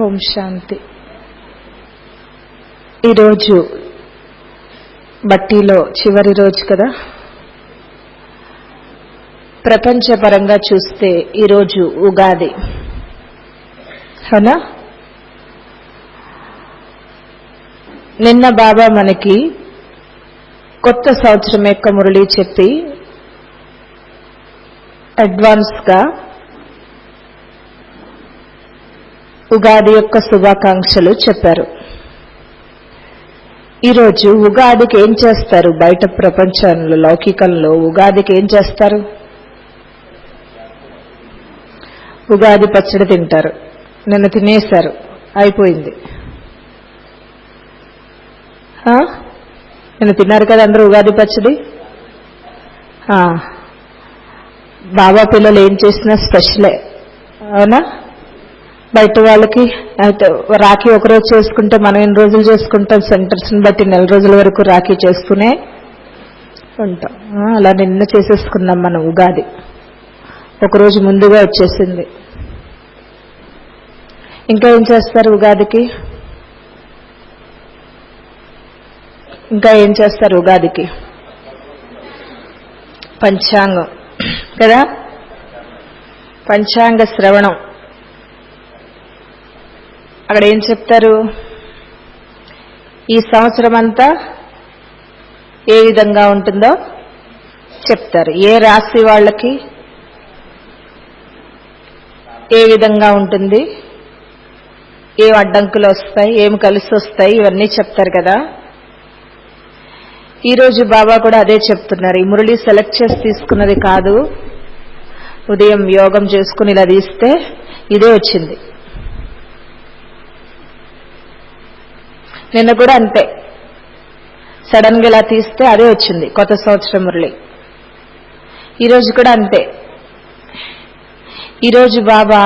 ఓం శాంతి. ఈరోజు బట్టీలో చివరి రోజు కదా. ప్రపంచపరంగా చూస్తే ఈరోజు ఉగాది, అవునా? నిన్న బాబా మనకి కొత్త సంవత్సరం యొక్క మురళి చెప్పి అడ్వాన్స్గా ఉగాది యొక్క శుభాకాంక్షలు చెప్పారు. ఈరోజు ఉగాదికి ఏం చేస్తారు? బయట ప్రపంచంలో లౌకికంలో ఉగాదికి ఏం చేస్తారు? ఉగాది పచ్చడి తింటారు. నిన్న తినేశారు, అయిపోయింది. నిన్న తిన్నారు కదా అందరూ ఉగాది పచ్చడి. బాబా పిల్లలు ఏం చేసినా స్పెషలే, అవునా? బయట వాళ్ళకి అయితే రాఖీ ఒకరోజు చేసుకుంటే మనం ఎన్ని రోజులు చేసుకుంటాం? సెంటర్స్ని బట్టి నెల రోజుల వరకు రాఖీ చేస్తూనే ఉంటాం. అలా నిన్న చేసేసుకున్నాం మనం. ఉగాది ఒకరోజు ముందుగా వచ్చేసింది. ఇంకా ఏం చేస్తారు ఉగాదికి? ఇంకా ఏం చేస్తారు ఉగాదికి? పంచాంగం కదా, పంచాంగ శ్రవణం. అక్కడ ఏం చెప్తారు? ఈ సంవత్సరం అంతా ఏ విధంగా ఉంటుందో చెప్తారు. ఏ రాశి వాళ్ళకి ఏ విధంగా ఉంటుంది, ఏం అడ్డంకులు వస్తాయి, ఏం కలిసి వస్తాయి, ఇవన్నీ చెప్తారు కదా. ఈరోజు బాబా కూడా అదే చెప్తున్నారు. ఈ మురళి సెలెక్ట్ చేసి తీసుకున్నది కాదు. ఉదయం యోగం చేసుకుని ఇలా తీస్తే ఇదే వచ్చింది. నిన్న కూడా అంతే, సడన్ గా ఇలా తీస్తే అదే వచ్చింది, కొత్త సంవత్సరం మురళి. ఈరోజు కూడా అంతే. ఈరోజు బాబా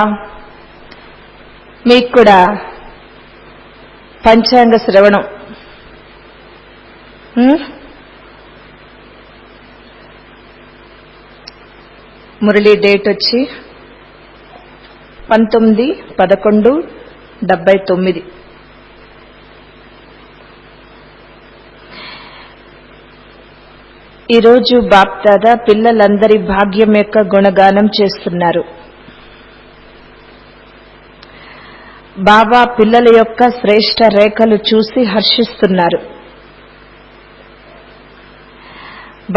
మీకు కూడా పంచాంగ శ్రవణం, మురళి డేట్ వచ్చి 19/11/79. ఈరోజు బాప్దాదా పిల్లలందరి భాగ్యం యొక్క గుణగానం చేస్తున్నారు. బాబా పిల్లల యొక్క శ్రేష్ట రేఖలు చూసి హర్షిస్తున్నారు.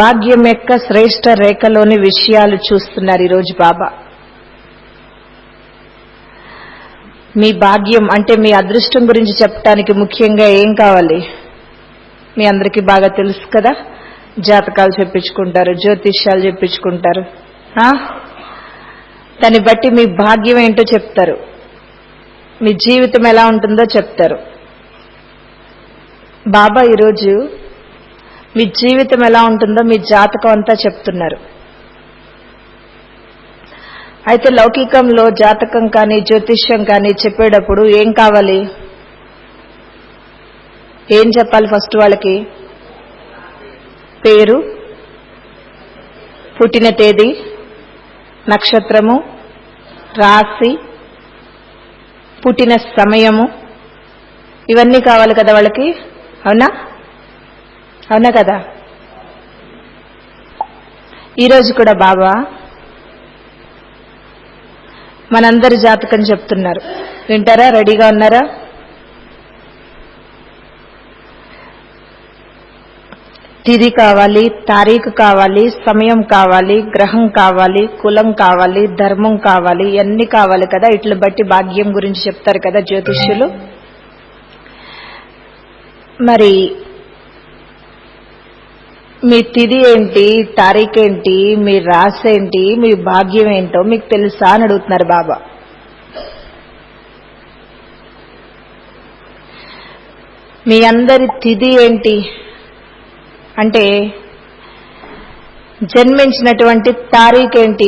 భాగ్యం యొక్క శ్రేష్ట రేఖలోని విషయాలు చూస్తున్నారు ఈరోజు బాబా. మీ భాగ్యం అంటే మీ అదృష్టం గురించి చెప్పడానికి ముఖ్యంగా ఏం కావాలి? మీ అందరికీ బాగా తెలుసు కదా. జాతకాలు చెప్పించుకుంటారు, జ్యోతిష్యాలు చెప్పించుకుంటారు. దాన్ని బట్టి మీ భాగ్యం ఏంటో చెప్తారు, మీ జీవితం ఎలా ఉంటుందో చెప్తారు. బాబా ఈరోజు మీ జీవితం ఎలా ఉంటుందో మీ జాతకం అంతా చెప్తున్నారు. అయితే లౌకికంలో జాతకం కానీ జ్యోతిష్యం కానీ చెప్పేటప్పుడు ఏం కావాలి? ఏం చెప్పాలి? ఫస్ట్ వాళ్ళకి పేరు, పుట్టిన తేదీ, నక్షత్రము, రాశి, పుట్టిన సమయము, ఇవన్నీ కావాలి కదా వాళ్ళకి, అవునా? అవునా కదా. ఈరోజు కూడా బాబా మనందరి జాతకం చెప్తున్నారు. వింటారా? రెడీగా ఉన్నారా? తిథి కావాలి, తారీఖు కావాలి, సమయం కావాలి, గ్రహం కావాలి, కులం కావాలి, ధర్మం కావాలి, ఇవన్నీ కావాలి కదా. ఇట్లా బట్టి భాగ్యం గురించి చెప్తారు కదా జ్యోతిష్యులు. మరి మీ తిథి ఏంటి, తారీఖు ఏంటి, మీ రాశి ఏంటి, మీ భాగ్యం ఏంటో మీకు తెలుసా అని అడుగుతున్నారు బాబా. మీ అందరి తిథి ఏంటి అంటే జన్మించినటువంటి తారీఖు ఏంటి?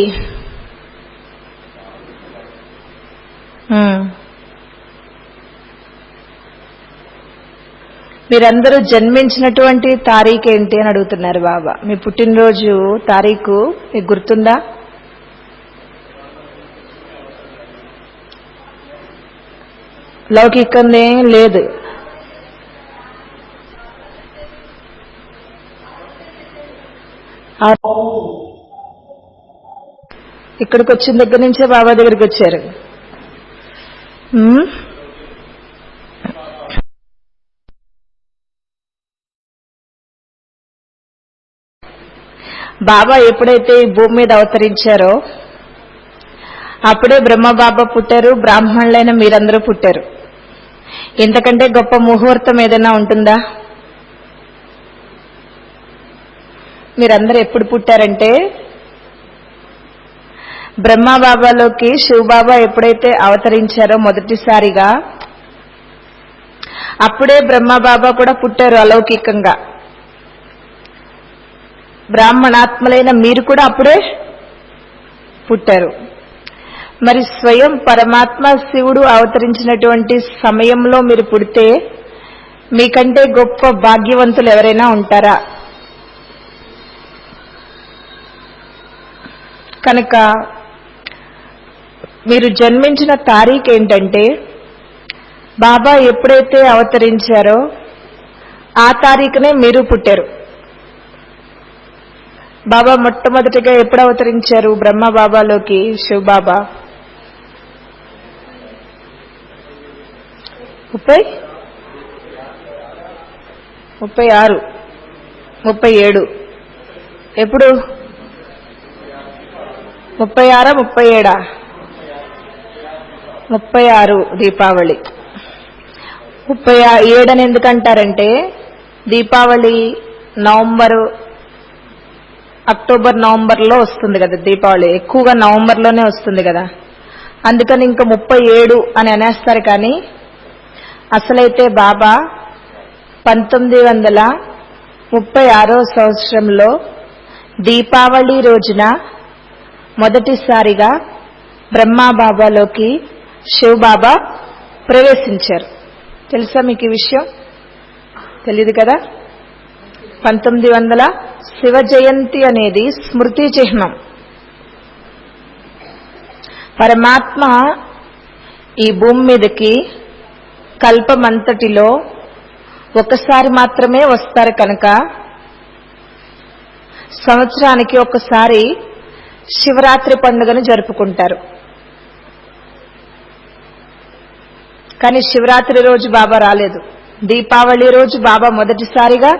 మీరందరూ జన్మించినటువంటి తారీఖు ఏంటి అని అడుగుతున్నారు బాబా. మీ పుట్టినరోజు తారీఖు మీకు గుర్తుందా? లౌకికంది ఏం లేదు. ఇక్కడికి వచ్చిన దగ్గర నుంచే బాబా దగ్గరికి వచ్చారు. బాబా ఎప్పుడైతే ఈ భూమి మీద అవతరించారో అప్పుడే బ్రహ్మబాబా పుట్టారు, బ్రాహ్మణులైన మీరందరూ పుట్టారు. ఇంతకంటే గొప్ప ముహూర్తం ఏదైనా ఉంటుందా? మీరందరూ ఎప్పుడు పుట్టారంటే బ్రహ్మబాబాలోకి శివబాబా ఎప్పుడైతే అవతరించారో మొదటిసారిగా అప్పుడే బ్రహ్మబాబా కూడా పుట్టారు అలౌకికంగా. బ్రాహ్మణాత్మలైన మీరు కూడా అప్పుడే పుట్టారు. మరి స్వయం పరమాత్మ శివుడు అవతరించినటువంటి సమయంలో మీరు పుడితే మీకంటే గొప్ప భాగ్యవంతులు ఎవరైనా ఉంటారా? కనుక మీరు జన్మించిన తారీఖు ఏంటంటే బాబా ఎప్పుడైతే అవతరించారో ఆ తారీఖునే మీరు పుట్టారు. బాబా మొట్టమొదటిగా ఎప్పుడు అవతరించారు బ్రహ్మబాబాలోకి శివబాబా? 36, 37 ఎప్పుడు? 36, 37? 36 దీపావళి. 37 అని ఎందుకంటారంటే దీపావళి అక్టోబర్ నవంబర్లో వస్తుంది కదా దీపావళి, ఎక్కువగా నవంబర్లోనే వస్తుంది కదా, అందుకని ఇంకా 37 అని అనేస్తారు. కానీ అసలైతే బాబా 1936వ సంవత్సరంలో దీపావళి రోజున మొదటిసారిగా బ్రహ్మబాబాలోకి శివబాబా ప్రవేశించారు. తెలుసా మీకు ఈ విషయం? తెలీదు కదా. 1900 శివ జయంతి అనేది స్మృతి చిహ్నం. పరమాత్మ ఈ భూమి మీదకి కల్పమంతటిలో ఒకసారి మాత్రమే వస్తారు కనుక సంవత్సరానికి ఒకసారి శివరాత్రి పండుగను జరుపుకుంటారు. కానీ శివరాత్రి రోజు బాబా రాలేదు. దీపావళి రోజు బాబా మొదటిసారిగా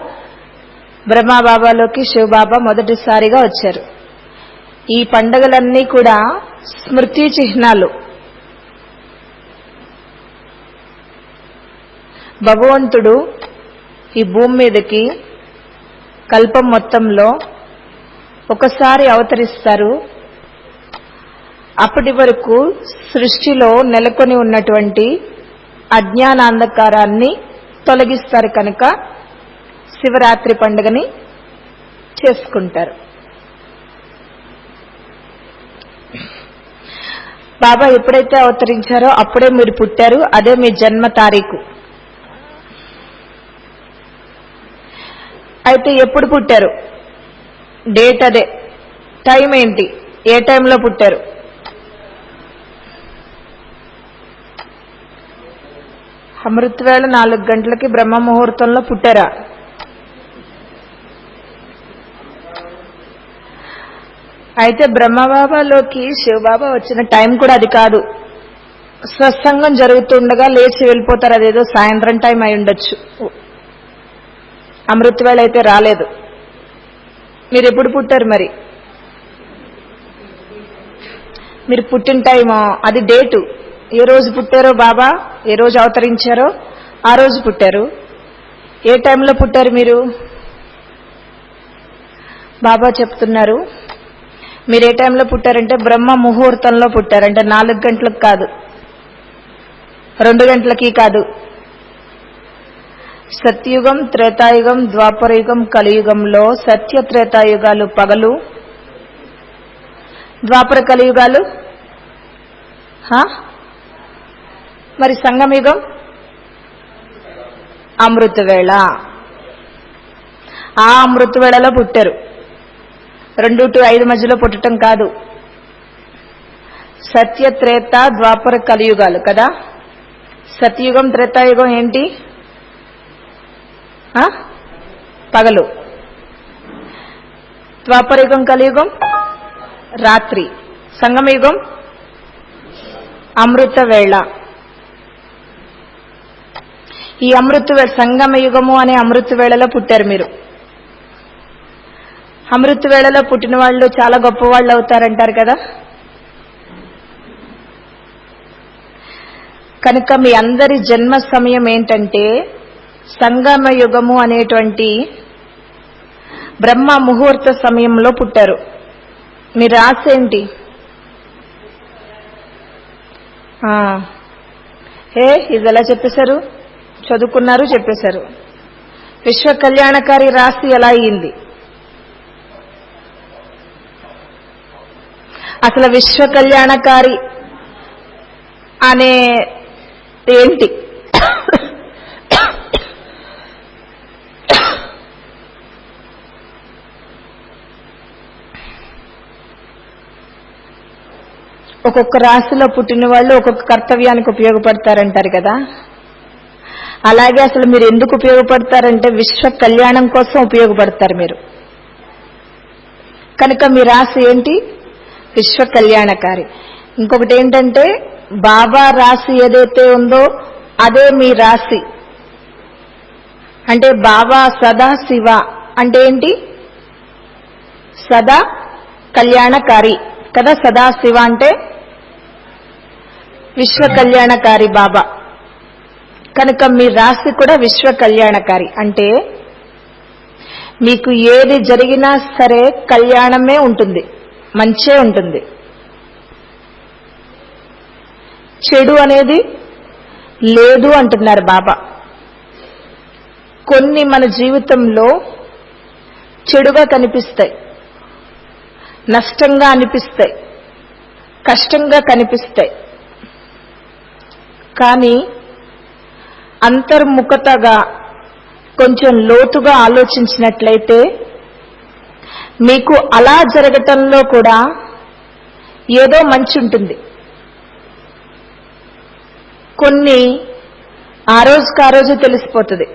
బ్రహ్మబాబాలోకి శివబాబా మొదటిసారిగా వచ్చారు. ఈ పండుగలన్నీ కూడా స్మృతి చిహ్నాలు. భగవంతుడు ఈ భూమి మీదకి కల్పం మొత్తంలో ఒకసారి అవతరిస్తారు. అప్పటి వరకు సృష్టిలో నెలకొని ఉన్నటువంటి అజ్ఞానాంధకారాన్ని తొలగిస్తారు కనుక శివరాత్రి పండుగని చేసుకుంటారు. బాబా ఎప్పుడైతే అవతరించారో అప్పుడే మీరు పుట్టారు. అదే మీ జన్మ తారీఖు. అయితే ఎప్పుడు పుట్టారు? డేట్ అదే. టైం ఏంటి? ఏ టైంలో పుట్టారు? అమృతవేళ 4 గంటలకి బ్రహ్మ ముహూర్తంలో పుట్టారా? అయితే బ్రహ్మబాబాలోకి శివబాబా వచ్చిన టైం కూడా అది కాదు. సత్సంగం జరుగుతుండగా లేచి వెళ్ళిపోతారు. అదేదో సాయంత్రం టైం అయి ఉండొచ్చు. అమృతవేళ అయితే రాలేదు. మీరు ఎప్పుడు పుట్టారు? మరి మీరు పుట్టిన టైం అది డేటు. ఏ రోజు పుట్టారో బాబా, ఏ రోజు అవతరించారో ఆ రోజు పుట్టారు. ఏ టైంలో పుట్టారు మీరు? బాబా చెప్తున్నారు, మీరు ఏ టైంలో పుట్టారంటే బ్రహ్మ ముహూర్తంలో పుట్టారు. అంటే 4 గంటలకు కాదు, 2 గంటలకి కాదు. సత్యుగం, త్రేతాయుగం, ద్వాపరయుగం, కలియుగంలో సత్య త్రేతాయుగాలు పగలు, ద్వాపర కలియుగాలు మరి సంగమయుగం అమృతవేళ. ఆ అమృతవేళలో పుట్టారు. 2 to 5 మధ్యలో పుట్టడం కాదు. సత్య త్రేత ద్వాపర కలియుగాలు కదా. సత్యుగం త్రేతాయుగం ఏంటి? పగలు. ద్వాపరయుగం కలియుగం రాత్రి. సంగమయుగం అమృత వేళ. ఈ సంగమయుగము అనే అమృత వేళలో పుట్టారు మీరు. అమృత వేళలో పుట్టిన వాళ్ళు చాలా గొప్పవాళ్ళు అవుతారంటారు కదా. కనుక మీ అందరి జన్మ సమయం ఏంటంటే సంగమయుగము అనేటువంటి బ్రహ్మ ముహూర్త సమయంలో పుట్టారు. మీ రాశి ఏంటి? ఇది ఎలా చెప్పేశారు? చదువుకున్నారు, చెప్పేశారు. విశ్వ కళ్యాణకారి రాశి ఎలా అయింది? అసలు విశ్వ కళ్యాణకారి అనే ఏంటి? ఒక్కొక్క రాశిలో పుట్టిన వాళ్ళు ఒక్కొక్క కర్తవ్యానికి ఉపయోగపడతారంటారు కదా. అలాగే అసలు మీరు ఎందుకు ఉపయోగపడతారంటే విశ్వ కళ్యాణం కోసం ఉపయోగపడతారు మీరు. కనుక మీ రాశి ఏంటి? విశ్వ కళ్యాణకారి. ఇంకొకటి ఏంటంటే బాబా రాశి ఏదైతే ఉందో అదే మీ రాశి. అంటే బాబా సదా శివ అంటే ఏంటి? సదా కళ్యాణకారి కదా. సదా శివ అంటే విశ్వ కళ్యాణకారి బాబా. కనుక మీ రాశి కూడా విశ్వ కళ్యాణకారి. అంటే మీకు ఏది జరిగినా సరే కళ్యాణమే ఉంటుంది, మంచే ఉంటుంది. చెడు అనేది లేదు అంటున్నారు బాబా. కొన్ని మన జీవితంలో చెడుగా కనిపిస్తాయి, నష్టంగా అనిపిస్తాయి, కష్టంగా కనిపిస్తాయి. కానీ అంతర్ముఖతగా కొంచెం లోతుగా ఆలోచించినట్లయితే మీకు అలా జరగటంలో కూడా ఏదో మంచి ఉంటుంది. కొన్ని ఆ రోజు తెలిసిపోతుంది,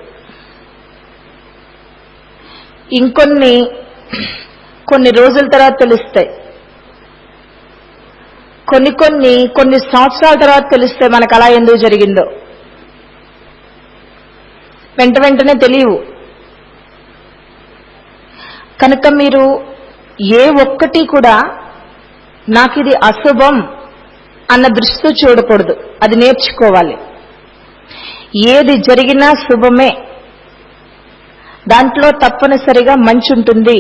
కొన్ని రోజుల తర్వాత తెలుస్తాయి, కొన్ని సంవత్సరాల తర్వాత తెలుస్తాయి మనకు అలా ఎందుకు జరిగిందో. వెంటనే తెలియవు. కనుక మీరు ఏ ఒక్కటి కూడా నాకు ఇది అశుభం అన్న దృష్టితో చూడకూడదు, అది నేర్చుకోవాలి. ఏది జరిగినా శుభమే, దాంట్లో తప్పనిసరిగా మంచి ఉంటుంది.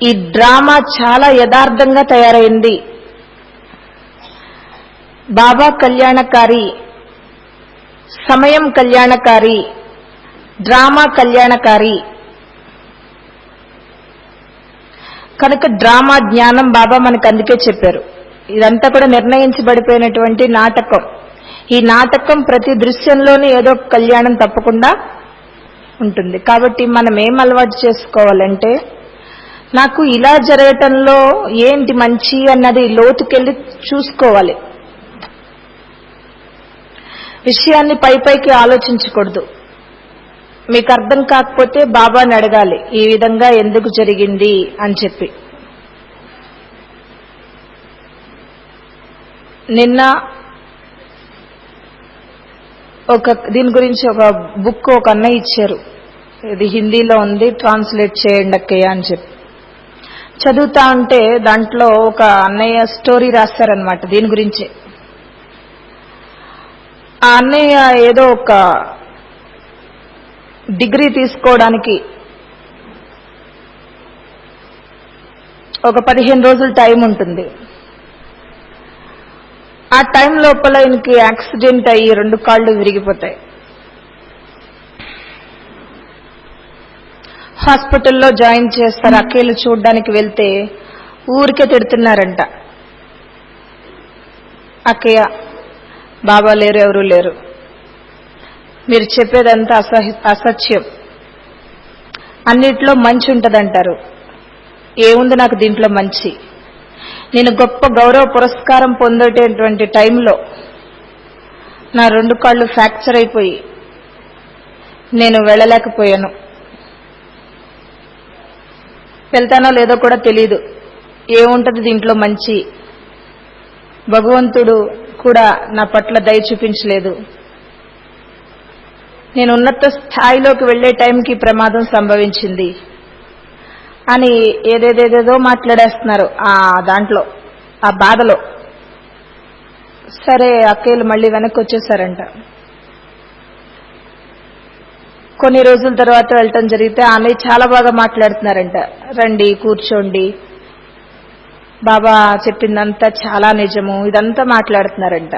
ఈ డ్రామా చాలా యథార్థంగా తయారైంది. బాబా కళ్యాణకారి, సమయం కళ్యాణకారి, డ్రామా కళ్యాణకారి. కనుక డ్రామా జ్ఞానం బాబా మనకు అందుకే చెప్పారు. ఇదంతా కూడా నిర్ణయించబడిపోయినటువంటి నాటకం. ఈ నాటకం ప్రతి దృశ్యంలోనే ఏదో కళ్యాణం తప్పకుండా ఉంటుంది. కాబట్టి మనం ఏం అలవాటు చేసుకోవాలంటే నాకు ఇలా జరగటంలో ఏంటి మంచి అన్నది లోతుకెళ్ళి చూసుకోవాలి. విషయాన్ని పైకి ఆలోచించకూడదు. మీకు అర్థం కాకపోతే బాబాని అడగాలి, ఈ విధంగా ఎందుకు జరిగింది అని చెప్పి. నిన్న దీని గురించి ఒక బుక్ ఒక అన్నయ్య ఇచ్చారు. ఇది హిందీలో ఉంది, ట్రాన్స్లేట్ చేయండి అక్కయ్య అని చెప్పి చదువుతా ఉంటే దాంట్లో ఒక అన్నయ్య స్టోరీ రాశారనమాట దీని గురించి. ఆ అన్నయ్య ఏదో ఒక డిగ్రీ తీసుకోవడానికి ఒక 15 రోజులు టైం ఉంటుంది. ఆ టైం లోపల ఈయనకి యాక్సిడెంట్ అయ్యి 2 కాళ్ళు విరిగిపోతాయి. హాస్పిటల్లో జాయిన్ చేస్తారు. అక్కలు చూడ్డానికి వెళ్తే ఊరికే తిడుతున్నారంట. అక్కయ్య బాబా లేరు, ఎవరూ లేరు, మీరు చెప్పేదంతా అసత్యం, అన్నిట్లో మంచి ఉంటుందంటారు. ఏముంది నాకు దీంట్లో మంచి? నేను గొప్ప గౌరవ పురస్కారం పొందేటటువంటి టైంలో నా 2 కాళ్ళు ఫ్రాక్చర్ అయిపోయి నేను వెళ్ళలేకపోయాను. వెళ్తానో లేదో కూడా తెలియదు. ఏముంటది దీంట్లో మంచి? భగవంతుడు కూడా నా పట్ల దయ చూపించలేదు. నేను ఉన్నత స్థాయిలోకి వెళ్లే టైంకి ప్రమాదం సంభవించింది అని ఏదేదేదేదో మాట్లాడేస్తున్నారు దాంట్లో, ఆ బాధలో. సరే అక్కయ్యలు మళ్ళీ వెనక్కి వచ్చేసారంట. కొన్ని రోజుల తర్వాత వెళ్ళటం జరిగితే అన్నయ్య చాలా బాగా మాట్లాడుతున్నారంట. రండి కూర్చోండి, బాబా చెప్పిందంతా చాలా నిజము, ఇదంతా మాట్లాడుతున్నారంట.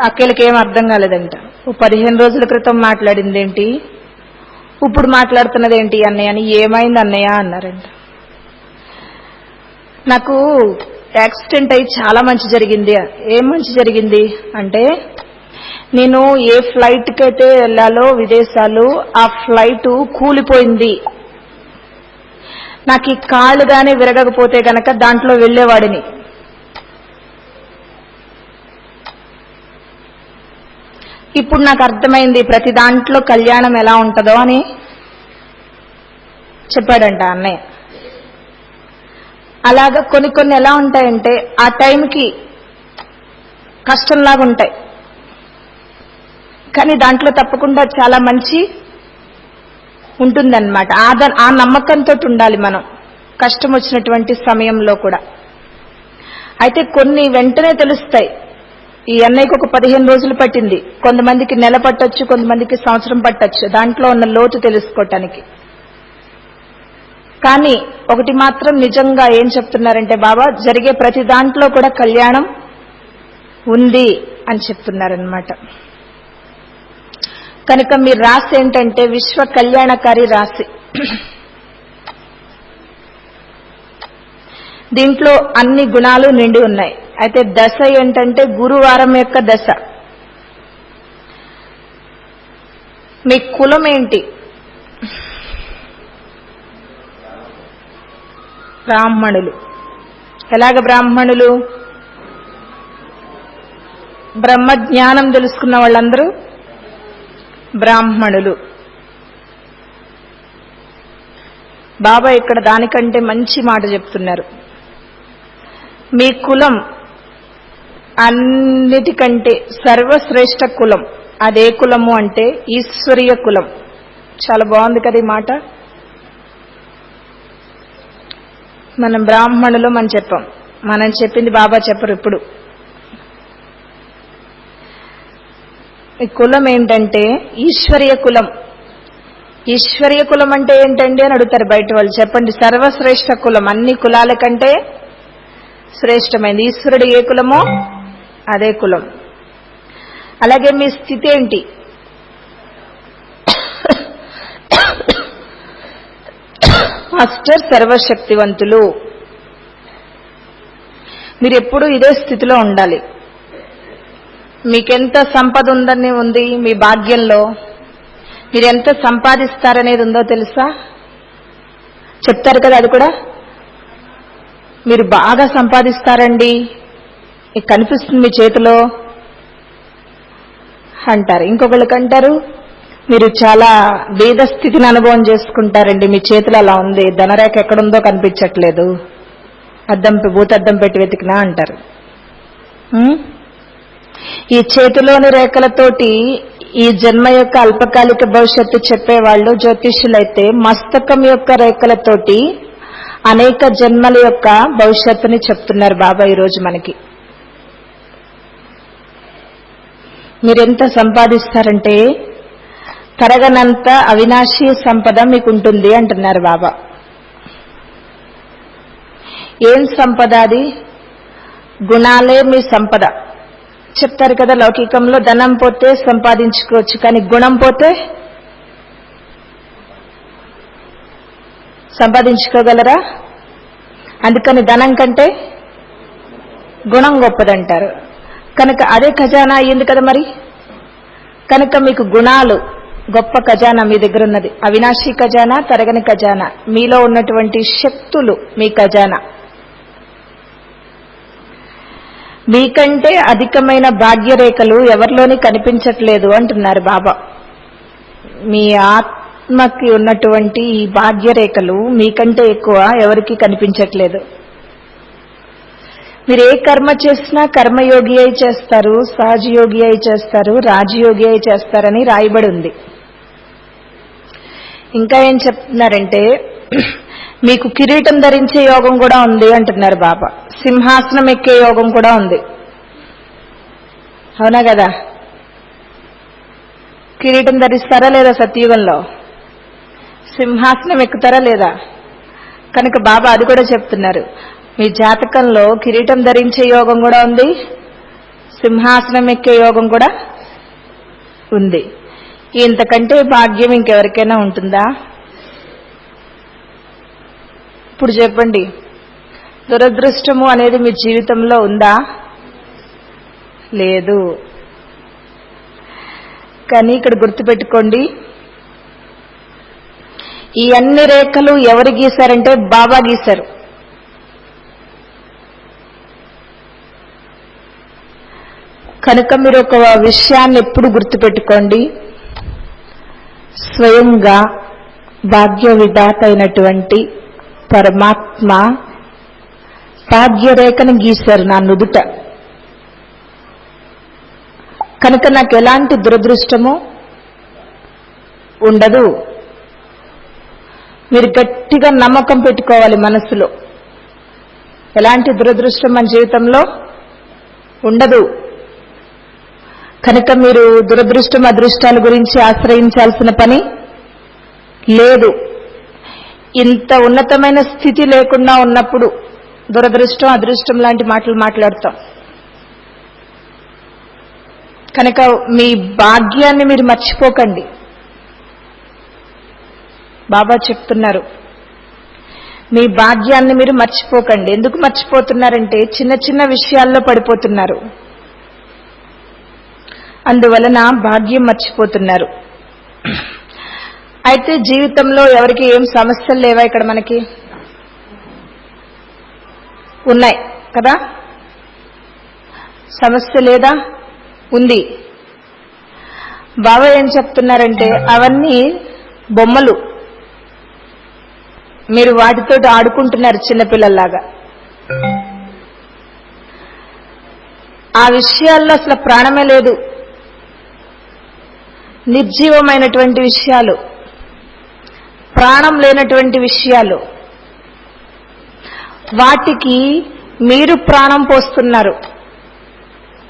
అక్కలకి ఏం అర్థం కాలేదంట. 15 రోజుల క్రితం మాట్లాడిందేంటి, ఇప్పుడు మాట్లాడుతున్నదేంటి అన్నయ్య అని. ఏమైంది అన్నయ్య అన్నారంట. నాకు యాక్సిడెంట్ అయి చాలా మంచి జరిగింది. ఏం మంచి జరిగింది అంటే, నేను ఏ ఫ్లైట్కి అయితే వెళ్ళాలో విదేశాలు, ఆ ఫ్లైట్ కూలిపోయింది. నాకు ఈ కాళ్ళు గానీ విరగకపోతే గనక దాంట్లో వెళ్లేవాడిని. ఇప్పుడు నాకు అర్థమైంది ప్రతి దాంట్లో కళ్యాణం ఎలా ఉంటుందో అని చెప్పాడంట అన్నయ్య. అలాగా కొన్ని కొన్ని ఎలా ఉంటాయంటే ఆ టైంకి కష్టంలాగా ఉంటాయి, కానీ దాంట్లో తప్పకుండా చాలా మంచి ఉంటుందన్నమాట. ఆ నమ్మకంతో ఉండాలి మనం కష్టం వచ్చినటువంటి సమయంలో కూడా. అయితే కొన్ని వెంటనే తెలుస్తాయి. ఈ అన్నయ్యకు ఒక 15 రోజులు పట్టింది, కొంతమందికి నెల పట్టొచ్చు, కొంతమందికి సంవత్సరం పట్టొచ్చు దాంట్లో ఉన్న లోతు తెలుసుకోవటానికి. కానీ ఒకటి మాత్రం నిజంగా ఏం చెప్తున్నారంటే బాబా, జరిగే ప్రతి దాంట్లో కూడా కళ్యాణం ఉంది అని చెప్తున్నారనమాట. కనుక మీ రాశి ఏంటంటే విశ్వ కళ్యాణకారి రాశి. దీంట్లో అన్ని గుణాలు నిండి ఉన్నాయి. అయితే దశ ఏంటంటే గురువారం యొక్క దశ. మీ కులం ఏంటి? బ్రాహ్మణులు. ఎలాగ బ్రాహ్మణులు? బ్రహ్మ జ్ఞానం తెలుసుకున్న వాళ్ళందరూ బ్రాహ్మణులు. బాబా ఇక్కడ దానికంటే మంచి మాట చెప్తున్నారు. మీ కులం అన్నిటికంటే సర్వశ్రేష్ఠ కులం. అదే కులము అంటే ఈశ్వరీయ కులం. చాలా బాగుంది కదా ఈ మాట. మనం బ్రాహ్మణులు అని చెప్పాం, మనం చెప్పింది బాబా చెప్పరు ఇప్పుడు. ఈ కులం ఏంటంటే ఈశ్వరీయ కులం. ఈశ్వరీయ కులం అంటే ఏంటండి అని అడుగుతారు బయట వాళ్ళు. చెప్పండి. సర్వశ్రేష్ఠ కులం, అన్ని కులాల కంటే శ్రేష్టమైంది. ఈశ్వరుడు ఏ కులమో అదే కులం. అలాగే మీ స్థితి ఏంటి? మాస్టర్ సర్వశక్తివంతులు. మీరు ఎప్పుడూ ఇదే స్థితిలో ఉండాలి. మీకెంత సంపద ఉంది మీ భాగ్యంలో, మీరు ఎంత సంపాదిస్తారనేది ఉందో తెలుసా? చెప్తారు కదా అది కూడా. మీరు బాగా సంపాదిస్తారండి, మీకు కనిపిస్తుంది మీ చేతిలో అంటారు. ఇంకొకళ్ళకి అంటారు మీరు చాలా వేద స్థితిని అనుభవం చేసుకుంటారండి, మీ చేతిలో అలా ఉంది, ధనరేఖ ఎక్కడుందో కనిపించట్లేదు, భూతద్దం పెట్టి వెతికినా అంటారు. ఈ చేతిలోని రేఖలతోటి ఈ జన్మ యొక్క అల్పకాలిక భవిష్యత్తు చెప్పేవాళ్ళు జ్యోతిష్యులైతే, మస్తకం యొక్క రేఖలతోటి అనేక జన్మల యొక్క భవిష్యత్తుని చెప్తున్నారు బాబా ఈరోజు మనకి. మీరెంత సంపాదిస్తారంటే తరగనంత అవినాశీ సంపద మీకుంటుంది అంటున్నారు బాబా. ఏం సంపద అది? గుణాలే మీ సంపద. చెప్తారు కదా లౌకికంలో, ధనం పోతే సంపాదించుకోవచ్చు, కానీ గుణం పోతే సంపాదించుకోగలరా? అందుకని ధనం కంటే గుణం గొప్పదంటారు. కనుక అదే ఖజానా అయ్యింది కదా మరి. కనుక మీకు గుణాలు గొప్ప ఖజానా మీ దగ్గర ఉన్నది. అవినాశీ ఖజానా, తరగని ఖజానా, మీలో ఉన్నటువంటి శక్తులు మీ ఖజానా. మీకంటే అధికమైన భాగ్యరేఖలు ఎవరిలోని కనిపించట్లేదు అంటున్నారు బాబా. మీ ఆత్మకి ఉన్నటువంటి ఈ భాగ్యరేఖలు మీకంటే ఎక్కువ ఎవరికి కనిపించట్లేదు. మీరు ఏ కర్మ చేసినా కర్మయోగి అయి చేస్తారు, సహజయోగి అయి చేస్తారు, రాజయోగి అయి చేస్తారని రాయబడి ఉంది. ఇంకా ఏం చెప్తున్నారంటే మీకు కిరీటం ధరించే యోగం కూడా ఉంది అంటున్నారు బాబా. సింహాసనం ఎక్కే యోగం కూడా ఉంది. అవునా కదా? కిరీటం ధరిస్తారా లేదా సత్యుగంలో? సింహాసనం ఎక్కుతారా లేదా? కనుక బాబా అది కూడా చెప్తున్నారు. మీ జాతకంలో కిరీటం ధరించే యోగం కూడా ఉంది, సింహాసనం ఎక్కే యోగం కూడా ఉంది. ఇంతకంటే భాగ్యం ఇంకెవరికైనా ఉంటుందా? ఇప్పుడు చెప్పండి, దురదృష్టము అనేది మీ జీవితంలో ఉందా? లేదు. కానీ ఇక్కడ గుర్తుపెట్టుకోండి, ఈ అన్ని రేఖలు ఎవరు గీశారంటే బాబా గీశారు. కనుక మీరు ఒక విషయాన్ని ఎప్పుడు గుర్తుపెట్టుకోండి, స్వయంగా భాగ్య విధాత అయినటువంటి పరమాత్మ భాగ్యరేఖను గీశారు నా నుదుట. కనుక నాకు ఎలాంటి దురదృష్టము ఉండదు. మీరు గట్టిగా నమ్మకం పెట్టుకోవాలి మనసులో. ఎలాంటి దురదృష్టం మన జీవితంలో ఉండదు. కనుక మీరు దురదృష్టం అదృష్టాల గురించి ఆశ్రయించాల్సిన పని లేదు. ఇంత ఉన్నతమైన స్థితి లేకుండా ఉన్నప్పుడు దురదృష్టం అదృష్టం లాంటి మాటలు మాట్లాడతాం. కనుక మీ భాగ్యాన్ని మీరు మర్చిపోకండి. బాబా చెప్తున్నారు, మీ భాగ్యాన్ని మీరు మర్చిపోకండి. ఎందుకు మర్చిపోతున్నారంటే చిన్న చిన్న విషయాల్లో పడిపోతున్నారు, అందువలన భాగ్యం మర్చిపోతున్నారు. అయితే జీవితంలో ఎవరికి ఏం సమస్యలు లేవా? ఇక్కడ మనకి ఉన్నాయి కదా. సమస్య లేదా? ఉంది. బాబా ఏం చెప్తున్నారంటే అవన్నీ బొమ్మలు, మీరు వాటితో ఆడుకుంటున్నారు చిన్నపిల్లల్లాగా. ఆ విషయాల్లో అసలు ప్రాణమే లేదు, నిర్జీవమైనటువంటి విషయాలు, ప్రాణం లేనటువంటి విషయాలు. వాటికి మీరు ప్రాణం పోస్తున్నారు.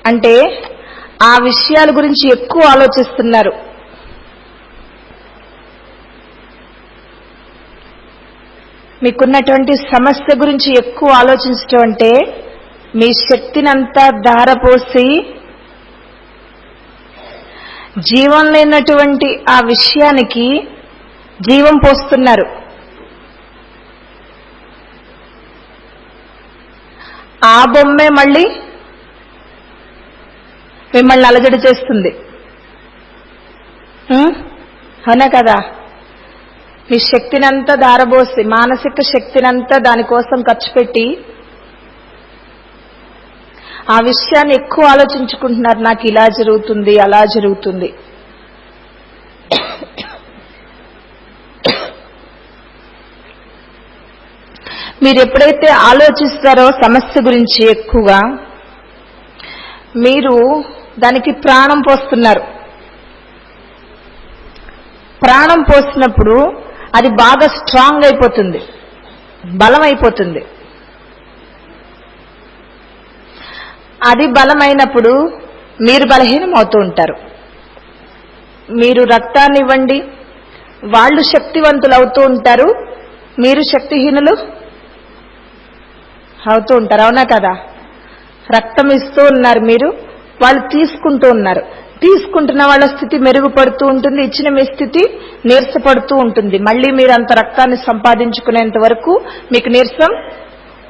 అంటే ఆ విషయాల గురించి ఎక్కువ ఆలోచిస్తున్నారు. మీకున్నటువంటి సమస్య గురించి ఎక్కువ ఆలోచించడం అంటే మీ శక్తినంతా ధారపోసి జీవం లేనటువంటి ఆ విషయానికి జీవం పోస్తున్నారు. ఆ బొమ్మే మళ్ళీ మిమ్మల్ని అలజడి చేస్తుంది. అవునా కదా? మీ శక్తినంతా దారబోసి, మానసిక శక్తినంతా దానికోసం ఖర్చు పెట్టి ఆ విషయాన్ని ఎక్కువ ఆలోచించుకుంటున్నారు. నాకు ఇలా జరుగుతుంది, అలా జరుగుతుంది. మీరు ఎప్పుడైతే ఆలోచిస్తారో సమస్య గురించి ఎక్కువగా, మీరు దానికి ప్రాణం పోస్తున్నారు. ప్రాణం పోసినప్పుడు అది బాగా స్ట్రాంగ్ అయిపోతుంది, బలం అయిపోతుంది. అది బలమైనప్పుడు మీరు బలహీనం అవుతూ ఉంటారు. మీరు రక్తాన్ని ఇవ్వండి, వాళ్ళు శక్తివంతులు అవుతూ ఉంటారు, మీరు శక్తిహీనులు అవుతూ ఉంటారు. అవునా కదా? రక్తం ఇస్తూ ఉన్నారు మీరు, వాళ్ళు తీసుకుంటూ ఉన్నారు. తీసుకుంటున్న వాళ్ళ స్థితి మెరుగుపడుతూ ఉంటుంది, ఇచ్చిన మీ స్థితి నీరసపడుతూ ఉంటుంది. మళ్ళీ మీరు అంత రక్తాన్ని సంపాదించుకునేంత వరకు మీకు నీరసం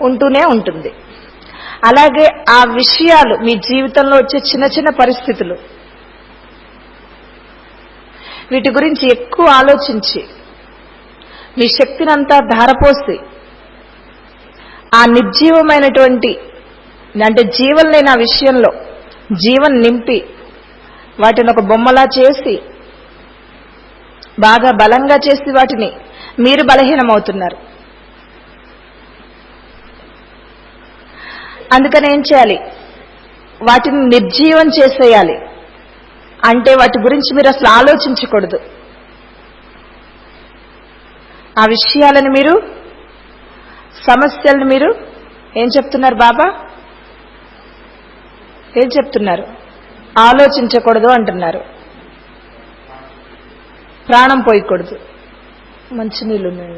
ఉంటూనే ఉంటుంది. అలాగే ఆ విషయాలు మీ జీవితంలో వచ్చే చిన్న చిన్న పరిస్థితులు, వీటి గురించి ఎక్కువ ఆలోచించి మీ శక్తినంతా ధారపోసి ఆ నిర్జీవమైనటువంటి అంటే జీవం లేని ఆ విషయంలో జీవం నింపి వాటిని ఒక బొమ్మలా చేసి బాగా బలంగా చేసి వాటిని మీరు బలహీనమవుతున్నారు. అందుకని ఏం చేయాలి? వాటిని నిర్జీవం చేసేయాలి. అంటే వాటి గురించి మీరు అసలు ఆలోచించకూడదు. ఆ విషయాలను మీరు, సమస్యలను మీరు ఏం చెప్తున్నారు బాబా? ఏం చెప్తున్నారు? ఆలోచించకూడదు అంటున్నారు. ప్రాణం పోయకూడదు. మంచినీళ్ళు ఉన్నాయి.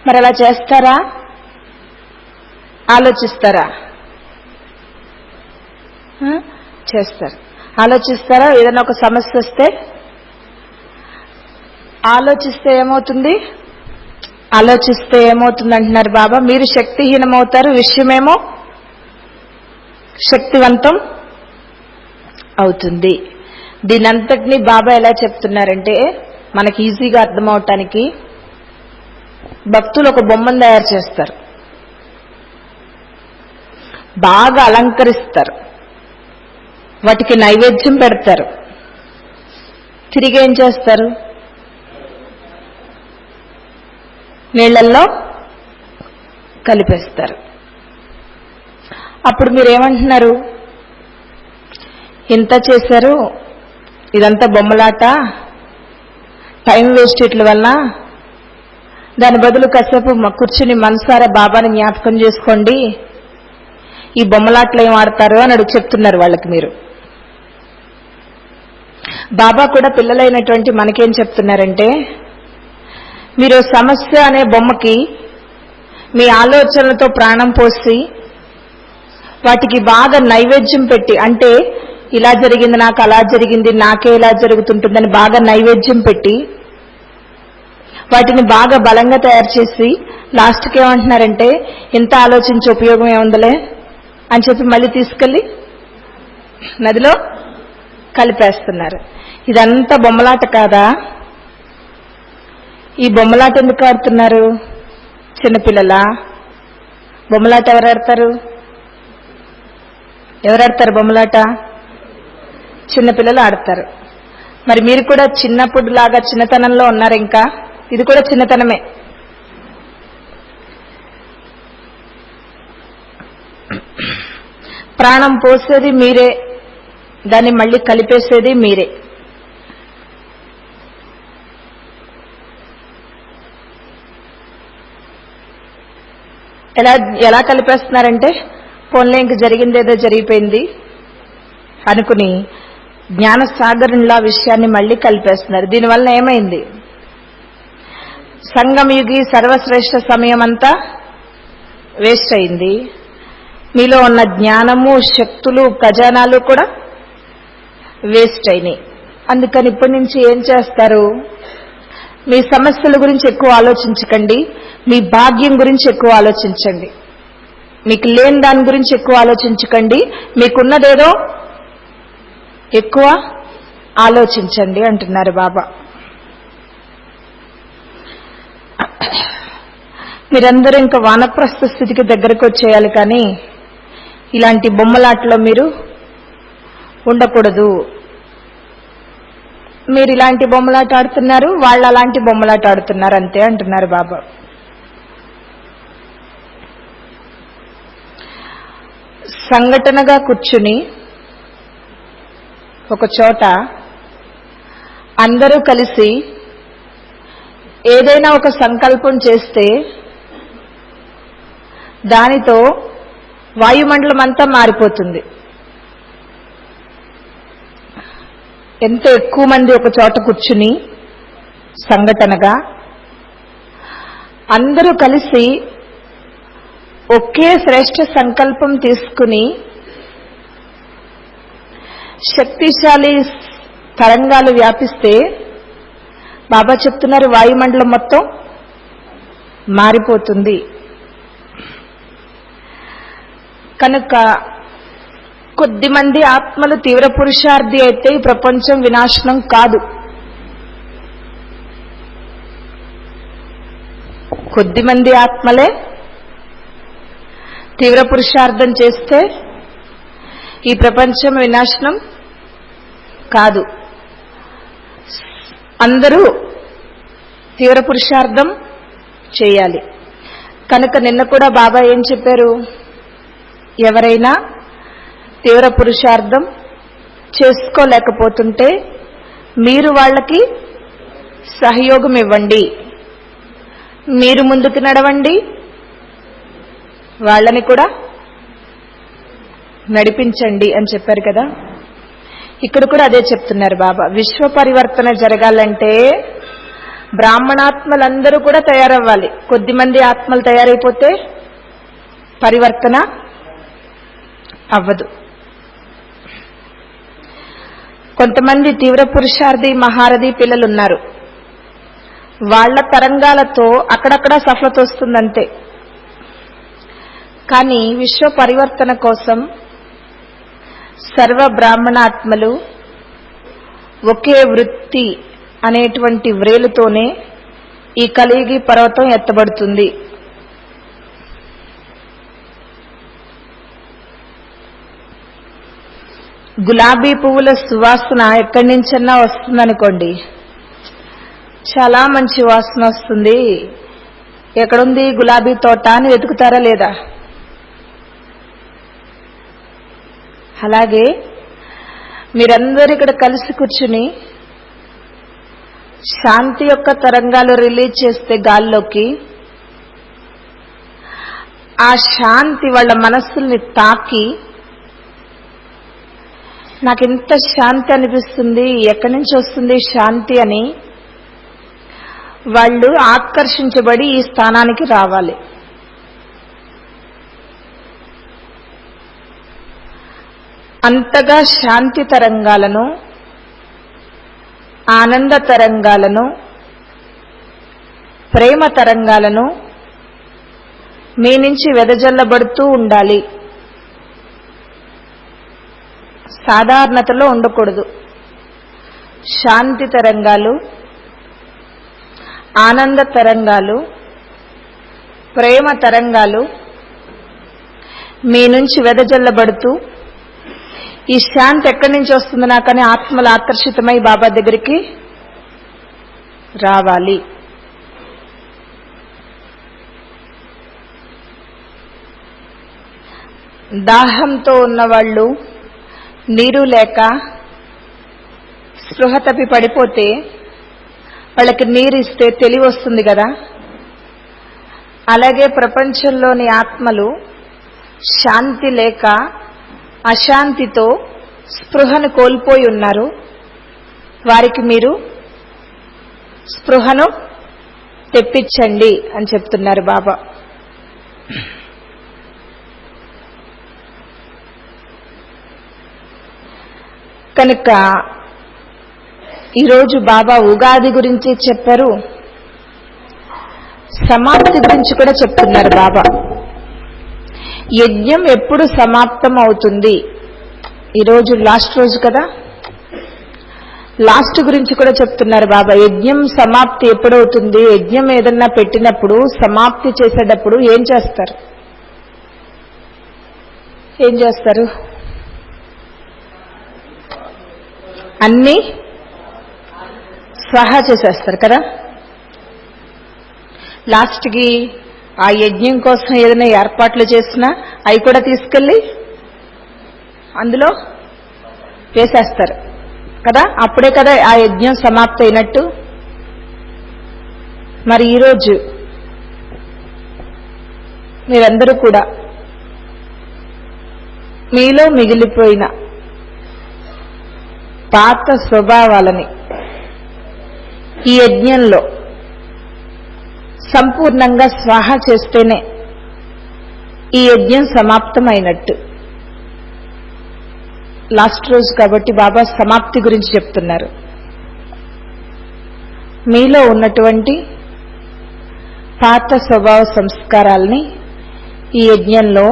మరి అలా చేస్తారా? ఆలోచిస్తారా? చేస్తారు. ఆలోచిస్తారా? ఏదైనా ఒక సమస్య వస్తే ఆలోచిస్తే ఏమవుతుంది? ఆలోచిస్తే ఏమవుతుంది అంటున్నారు బాబా? మీరు శక్తిహీనమవుతారు, విషయమేమో శక్తివంతం అవుతుంది. దీనంతటినీ బాబా ఎలా చెప్తున్నారంటే మనకి ఈజీగా అర్థమవటానికి, భక్తులు ఒక బొమ్మను తయారు చేస్తారు, బాగా అలంకరిస్తారు, వాటికి నైవేద్యం పెడతారు, తిరిగి ఏం చేస్తారు? నీళ్లల్లో కలిపేస్తారు. అప్పుడు మీరేమంటున్నారు? ఇంత చేశారు, ఇదంతా బొమ్మలాట, టైం వేస్ట్ ఇట్ల వల్ల, దాని బదులు కాసేపు కూర్చుని మనసారా బాబాని జ్ఞాపకం చేసుకోండి, ఈ బొమ్మలాట్లు ఏం ఆడతారు అని అడుగు చెప్తున్నారు వాళ్ళకి మీరు. బాబా కూడా పిల్లలైనటువంటి మనకేం చెప్తున్నారంటే, మీరు సమస్య అనే బొమ్మకి మీ ఆలోచనలతో ప్రాణం పోసి వాటికి బాగా నైవేద్యం పెట్టి, అంటే ఇలా జరిగింది నాకు, అలా జరిగింది, నాకే ఇలా జరుగుతుంటుందని బాగా నైవేద్యం పెట్టి వాటిని బాగా బలంగా తయారు చేసి లాస్ట్కి ఏమంటున్నారంటే, ఇంత ఆలోచించే ఉపయోగం ఏముందలే అని చెప్పి మళ్ళీ తీసుకెళ్ళి నదిలో కలిపేస్తున్నారు. ఇదంతా బొమ్మలాట కాదా? ఈ బొమ్మలాట ఎందుకు ఆడుతున్నారు? చిన్నపిల్లల బొమ్మలాట ఎవరు ఆడతారు? బొమ్మలాట? చిన్నపిల్లలు ఆడతారు. మరి మీరు కూడా చిన్నప్పుడు లాగా చిన్నతనంలో ఉన్నారు. ఇంకా ఇది కూడా చిన్నతనమే. ప్రాణం పోసేది మీరే, దాన్ని మళ్ళీ కలిపేసేది మీరే. ఎలా కలిపేస్తున్నారంటే, పోన్లే ఇంక జరిగిందేదో జరిగిపోయింది అనుకుని జ్ఞానసాగరంలా విషయాన్ని మళ్ళీ కలిపేస్తున్నారు. దీనివల్ల ఏమైంది? సంగమయుగి సర్వశ్రేష్ఠ సమయం అంతా వేస్ట్ అయింది. మీలో ఉన్న జ్ఞానము, శక్తులు, ఖజానాలు కూడా వేస్ట్ అయినాయి. అందుకని ఇప్పటి నుంచి ఏం చేస్తారు? మీ సమస్యల గురించి ఎక్కువ ఆలోచించకండి, మీ భాగ్యం గురించి ఎక్కువ ఆలోచించండి. మీకు లేని దాని గురించి ఎక్కువ ఆలోచించకండి, మీకున్నదేదో ఎక్కువ ఆలోచించండి అంటున్నారు బాబా. మీరందరూ ఇంకా వానప్రస్థ స్థితికి దగ్గరకు వచ్చేయాలి, కానీ ఇలాంటి బొమ్మలాటలో మీరు ఉండకూడదు. మీరు ఇలాంటి బొమ్మలాట ఆడుతున్నారు, వాళ్ళు అలాంటి బొమ్మలాట ఆడుతున్నారు, అంతే అంటున్నారు బాబా. సంఘటనగా కూర్చుని ఒక చోట అందరూ కలిసి ఏదైనా ఒక సంకల్పం చేస్తే దానితో వాయుమండలం అంతా మారిపోతుంది. ఎంత ఎక్కువ మంది ఒక చోట కూర్చుని సంఘటనగా అందరూ కలిసి ఒకే శ్రేష్ఠ సంకల్పం తీసుకుని శక్తిశాలి తరంగాలు వ్యాపిస్తే బాబా చెప్తున్నారు వాయుమండలం మొత్తం మారిపోతుంది. కనుక కొద్దిమంది ఆత్మలు తీవ్ర పురుషార్థి అయితే ఈ ప్రపంచం వినాశనం కాదు. కొద్దిమంది ఆత్మలే తీవ్ర పురుషార్థం చేస్తే ఈ ప్రపంచం వినాశనం కాదు. అందరూ తీవ్ర పురుషార్థం చేయాలి. కనుక నిన్న కూడా బాబా ఏం చెప్పారు? ఎవరైనా తీవ్ర పురుషార్థం చేసుకోలేకపోతుంటే మీరు వాళ్ళకి సహయోగం ఇవ్వండి, మీరు ముందుకు నడవండి, వాళ్ళని కూడా నడిపించండి అని చెప్పారు కదా. ఇక్కడ కూడా అదే చెప్తున్నారు బాబా. విశ్వ పరివర్తన జరగాలంటే బ్రాహ్మణాత్మలందరూ కూడా తయారవ్వాలి. కొద్దిమంది ఆత్మలు తయారైపోతే పరివర్తన అవ్వదు. కొంతమంది తీవ్ర పురుషార్థి మహారథి పిల్లలు ఉన్నారు. వాళ్ళ తరంగాలతో అక్కడక్కడ సఫలత వస్తుందంతే. కానీ విశ్వ పరివర్తన కోసం సర్వ బ్రాహ్మణాత్మలు ఒకే వృత్తి అనేటువంటి వ్రేలుతోనే ఈ కలియుగి పర్వతం ఎత్తబడుతుంది. గులాబీ పువ్వుల సువాసన ఎక్కడి నుంచన్నా వస్తుందనుకోండి, చాలా మంచి వాసన వస్తుంది, ఎక్కడుంది గులాబీ తోట అని వెతుకుతారా లేదా? అలాగే మీరందరూ ఇక్కడ కలిసి కూర్చుని శాంతి యొక్క తరంగాలు రిలీజ్ చేస్తే గాల్లోకి, ఆ శాంతి వాళ్ళ మనస్సుల్ని తాకి నాకెంత శాంతి అనిపిస్తుంది, ఎక్కడి నుంచి వస్తుంది శాంతి అని వాళ్ళు ఆకర్షించబడి ఈ స్థానానికి రావాలి. అంతగా శాంతి తరంగాలను, ఆనంద తరంగాలను, ప్రేమ తరంగాలను మీ నుంచి వెదజల్లబడుతూ ఉండాలి. సాధారణతలో ఉండకూడదు. శాంతి తరంగాలు, ఆనంద తరంగాలు, ప్రేమ తరంగాలు మీ నుంచి వెదజల్లబడుతూ, ఈ శాంతి ఎక్కడి నుంచి వస్తుంది నాకని ఆత్మలు ఆకర్షితమై బాబా దగ్గరికి రావాలి. దాహంతో ఉన్నవాళ్ళు నీరు లేక స్పృహ తప్పి పడిపోతే వాళ్ళకి నీరు ఇస్తే తెలివి వస్తుంది కదా. అలాగే ప్రపంచంలోని ఆత్మలు శాంతి లేక అశాంతితో స్పృహను కోల్పోయి ఉన్నారు. వారికి మీరు స్పృహను తెప్పించండి అని చెప్తున్నారు బాబా. కనుక ఈరోజు బాబా ఉగాది గురించి చెప్పారు, సమాప్తి గురించి కూడా చెప్తున్నారు బాబా. యజ్ఞం ఎప్పుడు సమాప్తం అవుతుంది? ఈరోజు లాస్ట్ రోజు కదా, లాస్ట్ గురించి కూడా చెప్తున్నారు బాబా. యజ్ఞం సమాప్తి ఎప్పుడవుతుంది? యజ్ఞం ఏదన్నా పెట్టినప్పుడు సమాప్తి చేసేటప్పుడు ఏం చేస్తారు? ఏం చేస్తారు? అన్నీ స్వాహా చేసేస్తారు కదా. లాస్ట్కి ఆ యజ్ఞం కోసం ఏదైనా ఏర్పాట్లు చేసినా అవి కూడా తీసుకెళ్ళి అందులో వేసేస్తారు కదా. అప్పుడే కదా ఆ యజ్ఞం సమాప్తి అయినట్టు. మరి ఈరోజు మీరందరూ కూడా మీలో మిగిలిపోయిన పాత స్వభావాలని ఈ యజ్ఞంలో సంపూర్ణంగా స్వాహా చేస్తేనే ఈ యజ్ఞం సమాప్తమైనట్టు. లాస్ట్ రోజు కాబట్టి బాబా సమాప్తి గురించి చెప్తున్నారు. మీలో ఉన్నటువంటి పాత స్వభావ సంస్కారాల్ని ఈ యజ్ఞంలో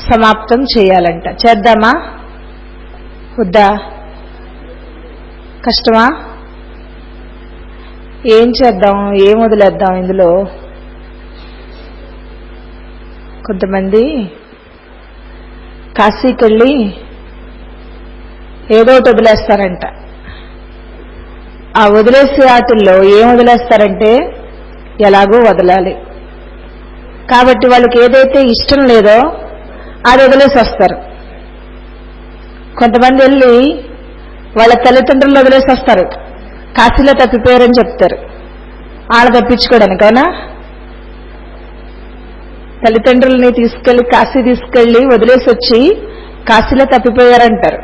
సమాప్తం చేయాలంట. చేద్దామా వద్దా? కష్టమా? ఏం చేద్దాం, ఏం వదిలేద్దాం? ఇందులో కొంతమంది కాశీకి వెళ్ళి ఏదో ఒకటి వదిలేస్తారంట. ఆ వదిలేసే వాటిల్లో ఏం వదిలేస్తారంటే ఎలాగో వదలాలి కాబట్టి వాళ్ళకి ఏదైతే ఇష్టం లేదో అది వదిలేసి వస్తారు. కొంతమంది వెళ్ళి వాళ్ళ తల్లిదండ్రులు వదిలేసి వస్తారు, కాశీలో తప్పిపోయారని చెప్తారు. వాళ్ళ తప్పించుకోవడానికి, అవునా? తల్లిదండ్రులని తీసుకెళ్లి కాశీ తీసుకెళ్లి వదిలేసి వచ్చి కాశీలో తప్పిపోయారంటారు,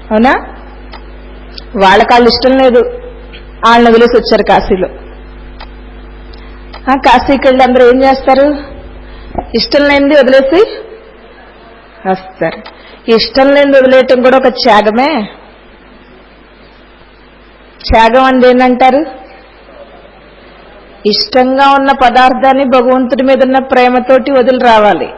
అవునా? వాళ్ళకి వాళ్ళు ఇష్టం లేదు, వాళ్ళని వదిలేసి వచ్చారు కాశీలో. కాశీకి వెళ్ళి అందరూ ఏం చేస్తారు? ఇష్టం లేనిది వదిలేసి వస్తారు. ఇష్టం లేనిది వదిలేయటం కూడా ఒక త్యాగమే. త్యాగం అంటే ఏంటంటారు? ఇష్టంగా ఉన్న పదార్థాన్ని భగవంతుడి మీద ఉన్న ప్రేమతోటి వదిలి రావాలి.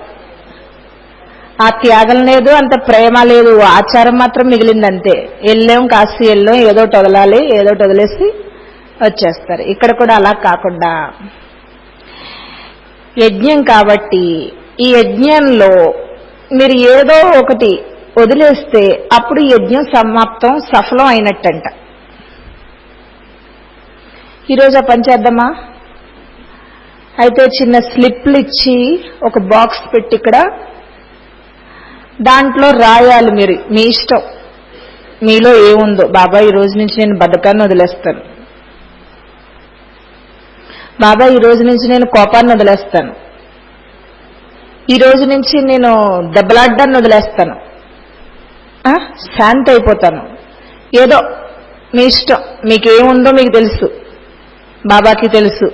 ఆ త్యాగం లేదు, అంత ప్రేమ లేదు, ఆచారం మాత్రం మిగిలిందంతే. వెళ్ళాం, కాశీ వెళ్ళాం, ఏదోటి వదలాలి, ఏదోటి వదిలేసి వచ్చేస్తారు. ఇక్కడ కూడా అలా కాకుండా యజ్ఞం కాబట్టి ఈ యజ్ఞంలో మీరు ఏదో ఒకటి వదిలేస్తే అప్పుడు యజ్ఞం సమాప్తం, సఫలం అయినట్టంట. ఈరోజు ఆ పని చేద్దామా? అయితే చిన్న స్లిప్లు ఇచ్చి ఒక బాక్స్ పెట్టి ఇక్కడ దాంట్లో రాయాలి. మీరు మీ ఇష్టం, మీలో ఏముందో. బాబా ఈ రోజు నుంచి నేను బద్ధకాన్ని వదిలేస్తాను, బాబా ఈ రోజు నుంచి నేను కోపాన్ని వదిలేస్తాను, ఈ రోజు నుంచి నేను దెబ్బలాడ్డాన్ని వదిలేస్తాను, శాంతి అయిపోతాను. ఏదో మీ ఇష్టం, మీకేముందో మీకు తెలుసు, బాబాకి తెలుసు.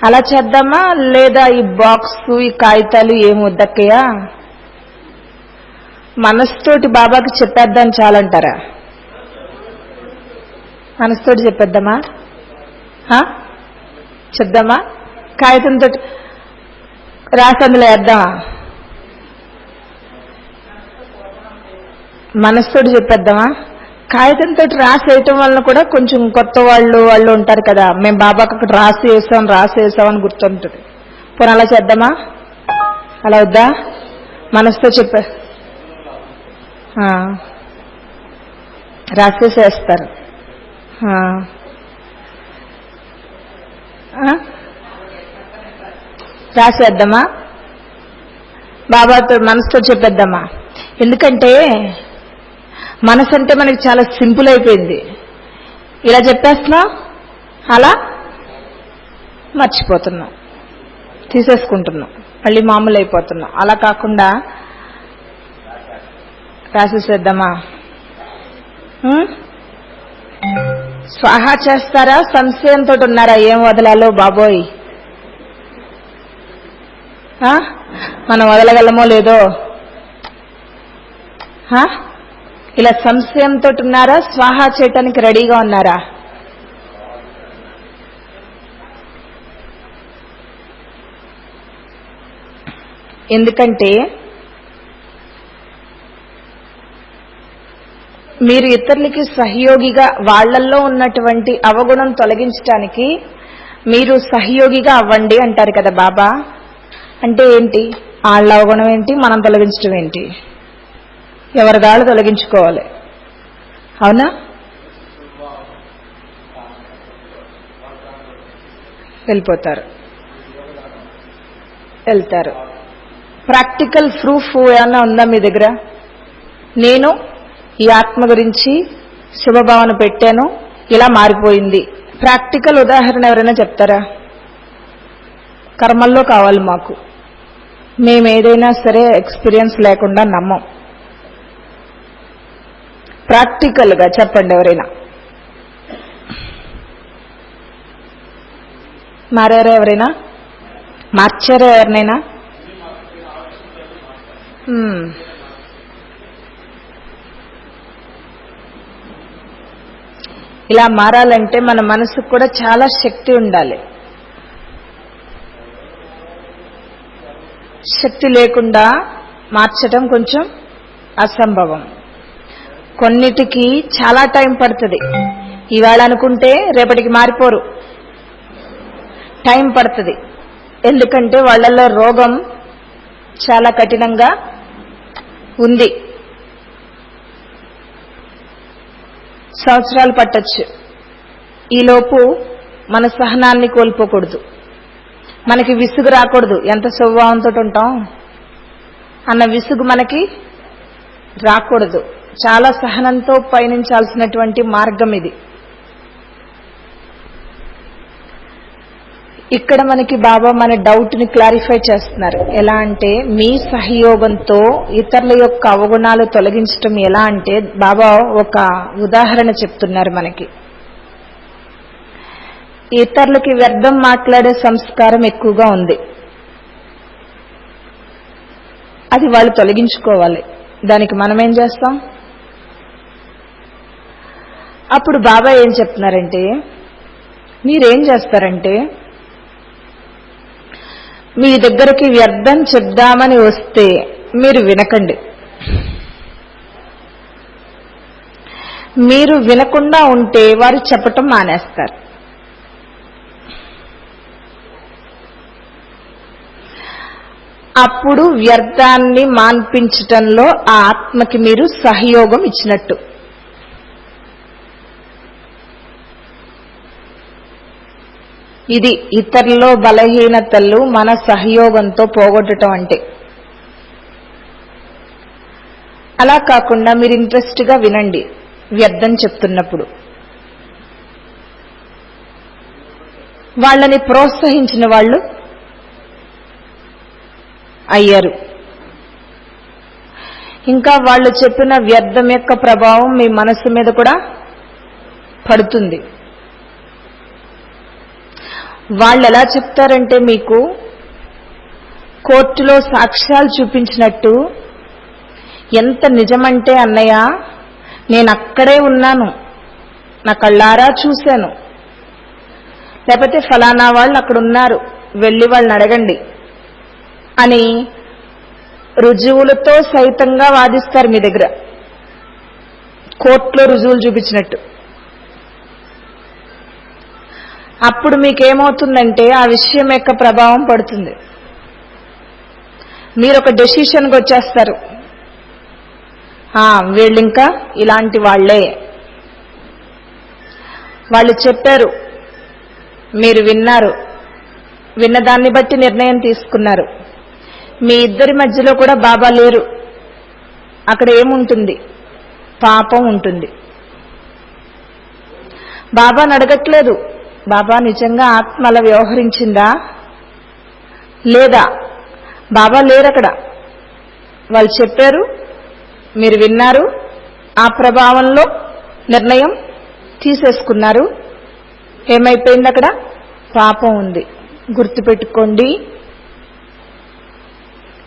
అలా చేద్దామా? లేదా ఈ బాక్స్, ఈ కాగితాలు ఏమి వద్దక్కయ్యా, మనసుతోటి బాబాకి చెప్పేద్దాం చాలంటారా? మనసుతోటి చెప్పేద్దామా? చెప్దామా? కాగితంతో రాసి అందులో వేద్దామా? మనసుతోటి చెప్పేద్దామా? కాగితంతో రాసి వేయటం వలన కూడా కొంచెం కొత్త వాళ్ళు ఉంటారు కదా, మేము బాబాకి అక్కడ రాసి వేసామని గుర్తుంటుంది. పోనీ అలా చేద్దామా? అలా వద్దా? మనసుతో చెప్పే రాసేసేస్తారు. రాసేద్దామా? బాబాతో మనసుతో చెప్పేద్దామా? ఎందుకంటే మనసు అంటే మనకి చాలా సింపుల్ అయిపోయింది. ఇలా చెప్పేస్తున్నాం, అలా మర్చిపోతున్నాం, తీసేసుకుంటున్నాం, మళ్ళీ మామూలు అయిపోతున్నాం. అలా కాకుండా రాసేసేద్దామా? స్వాహా చేస్తారా? సంశయంతో ఉన్నారా? ఏం వదలాలో బాబోయ్, మనం వదలగలమో లేదో, ఇలా సంశయంతో ఉన్నారా? స్వాహా చేయటానికి రెడీగా ఉన్నారా? ఎందుకంటే మీరు ఇతరులకి సహయోగిగా, వాళ్లల్లో ఉన్నటువంటి అవగుణం తొలగించడానికి మీరు సహయోగిగా అవ్వండి అంటారు కదా బాబా. అంటే ఏంటి? వాళ్ళ అవగుణం ఏంటి, మనం తొలగించడం ఏంటి? ఎవరిదాళ్ళు తొలగించుకోవాలి, అవునా? వెళ్ళిపోతారు, వెళ్తారు. ప్రాక్టికల్ ప్రూఫ్ ఏమన్నా ఉందా మీ దగ్గర? నేను ఈ ఆత్మ గురించి శుభభావన పెట్టాను, ఇలా మారిపోయింది. ప్రాక్టికల్ ఉదాహరణ ఎవరైనా చెప్తారా? కర్మల్లో కావాలి మాకు. మేము ఏదైనా సరే ఎక్స్పీరియన్స్ లేకుండా నమ్మం. ప్రాక్టికల్గా చెప్పండి ఎవరైనా. మారారా ఎవరైనా? మార్చారా ఎవరినైనా? ఇలా మారాలంటే మన మనసుకు కూడా చాలా శక్తి ఉండాలి. శక్తి లేకుండా మార్చడం కొంచెం అసంభవం. కొన్నిటికి చాలా టైం పడుతుంది. ఇవాళ అనుకుంటే రేపటికి మారిపోరు, టైం పడుతుంది. ఎందుకంటే వాళ్ళల్లో రోగం చాలా కఠినంగా ఉంది. సంవత్సరాలు పట్టొచ్చు. ఈలోపు మన సహనాన్ని కోల్పోకూడదు, మనకి విసుగు రాకూడదు. ఎంత స్వభావంతో ఉంటాం అన్న విసుగు మనకి రాకూడదు. చాలా సహనంతో పయనించాల్సినటువంటి మార్గం ఇది. ఇక్కడ మనకి బాబా మన డౌట్ ని క్లారిఫై చేస్తున్నారు. ఎలా అంటే మీ సహయోగంతో ఇతరుల యొక్క అవగుణాలు తొలగించటం ఎలా అంటే బాబా ఒక ఉదాహరణ చెప్తున్నారు మనకి. ఇతరులకి వ్యర్థం మాట్లాడే సంస్కారం ఎక్కువగా ఉంది, అది వాళ్ళు తొలగించుకోవాలి. దానికి మనం ఏం చేస్తాం? అప్పుడు బాబా ఏం చెప్తున్నారంటే మీరేం చేస్తారంటే మీ దగ్గరికి వ్యర్థం చెప్దామని వస్తే మీరు వినకండి. మీరు వినకుండా ఉంటే వారు చెప్పటం మానేస్తారు. అప్పుడు వ్యర్థాన్ని మాన్పించటంలో ఆ ఆత్మకి మీరు సహయోగం ఇచ్చినట్టు. ఇది ఇతరులో బలహీనతలు మన సహయోగంతో పోగొట్టడం అంటే. అలా కాకుండా మీరు ఇంట్రెస్ట్గా వినండి వ్యర్థం చెప్తున్నప్పుడు. వాళ్ళని ప్రోత్సహించిన వాళ్ళు అయ్యారు. ఇంకా వాళ్ళు చెప్పిన వ్యర్థం యొక్క ప్రభావం మీ మనసు మీద కూడా పడుతుంది. వాళ్ళు ఎలా చెప్తారంటే మీకు కోర్టులో సాక్ష్యాలు చూపించినట్టు, ఎంత నిజమంటే అన్నయ్య నేను అక్కడే ఉన్నాను, నా కళ్ళారా చూశాను, లేకపోతే ఫలానా వాళ్ళు అక్కడ ఉన్నారు, వెళ్ళి వాళ్ళని అడగండి అని రుజువులతో సైతంగా వాదిస్తారు మీ దగ్గర, కోర్టులో రుజువులు చూపించినట్టు. అప్పుడు మీకేమవుతుందంటే ఆ విషయం యొక్క ప్రభావం పడుతుంది. మీరు ఒక డెసిషన్కి వచ్చేస్తారు, వీళ్ళింకా ఇలాంటి వాళ్లే, వాళ్ళు చెప్పారు, మీరు విన్నారు, విన్నదాన్ని బట్టి నిర్ణయం తీసుకున్నారు. మీ ఇద్దరి మధ్యలో కూడా బాబా లేరు. అక్కడ ఏముంటుంది? పాపం ఉంటుంది. బాబాని అడగట్లేదు, బాబా నిజంగా ఆత్మ అలా వ్యవహరించిందా లేదా? బాబా లేరు అక్కడ. వాళ్ళు చెప్పారు, మీరు విన్నారు, ఆ ప్రభావంలో నిర్ణయం తీసేసుకున్నారు. ఏమైపోయింది? అక్కడ పాపం ఉంది. గుర్తుపెట్టుకోండి,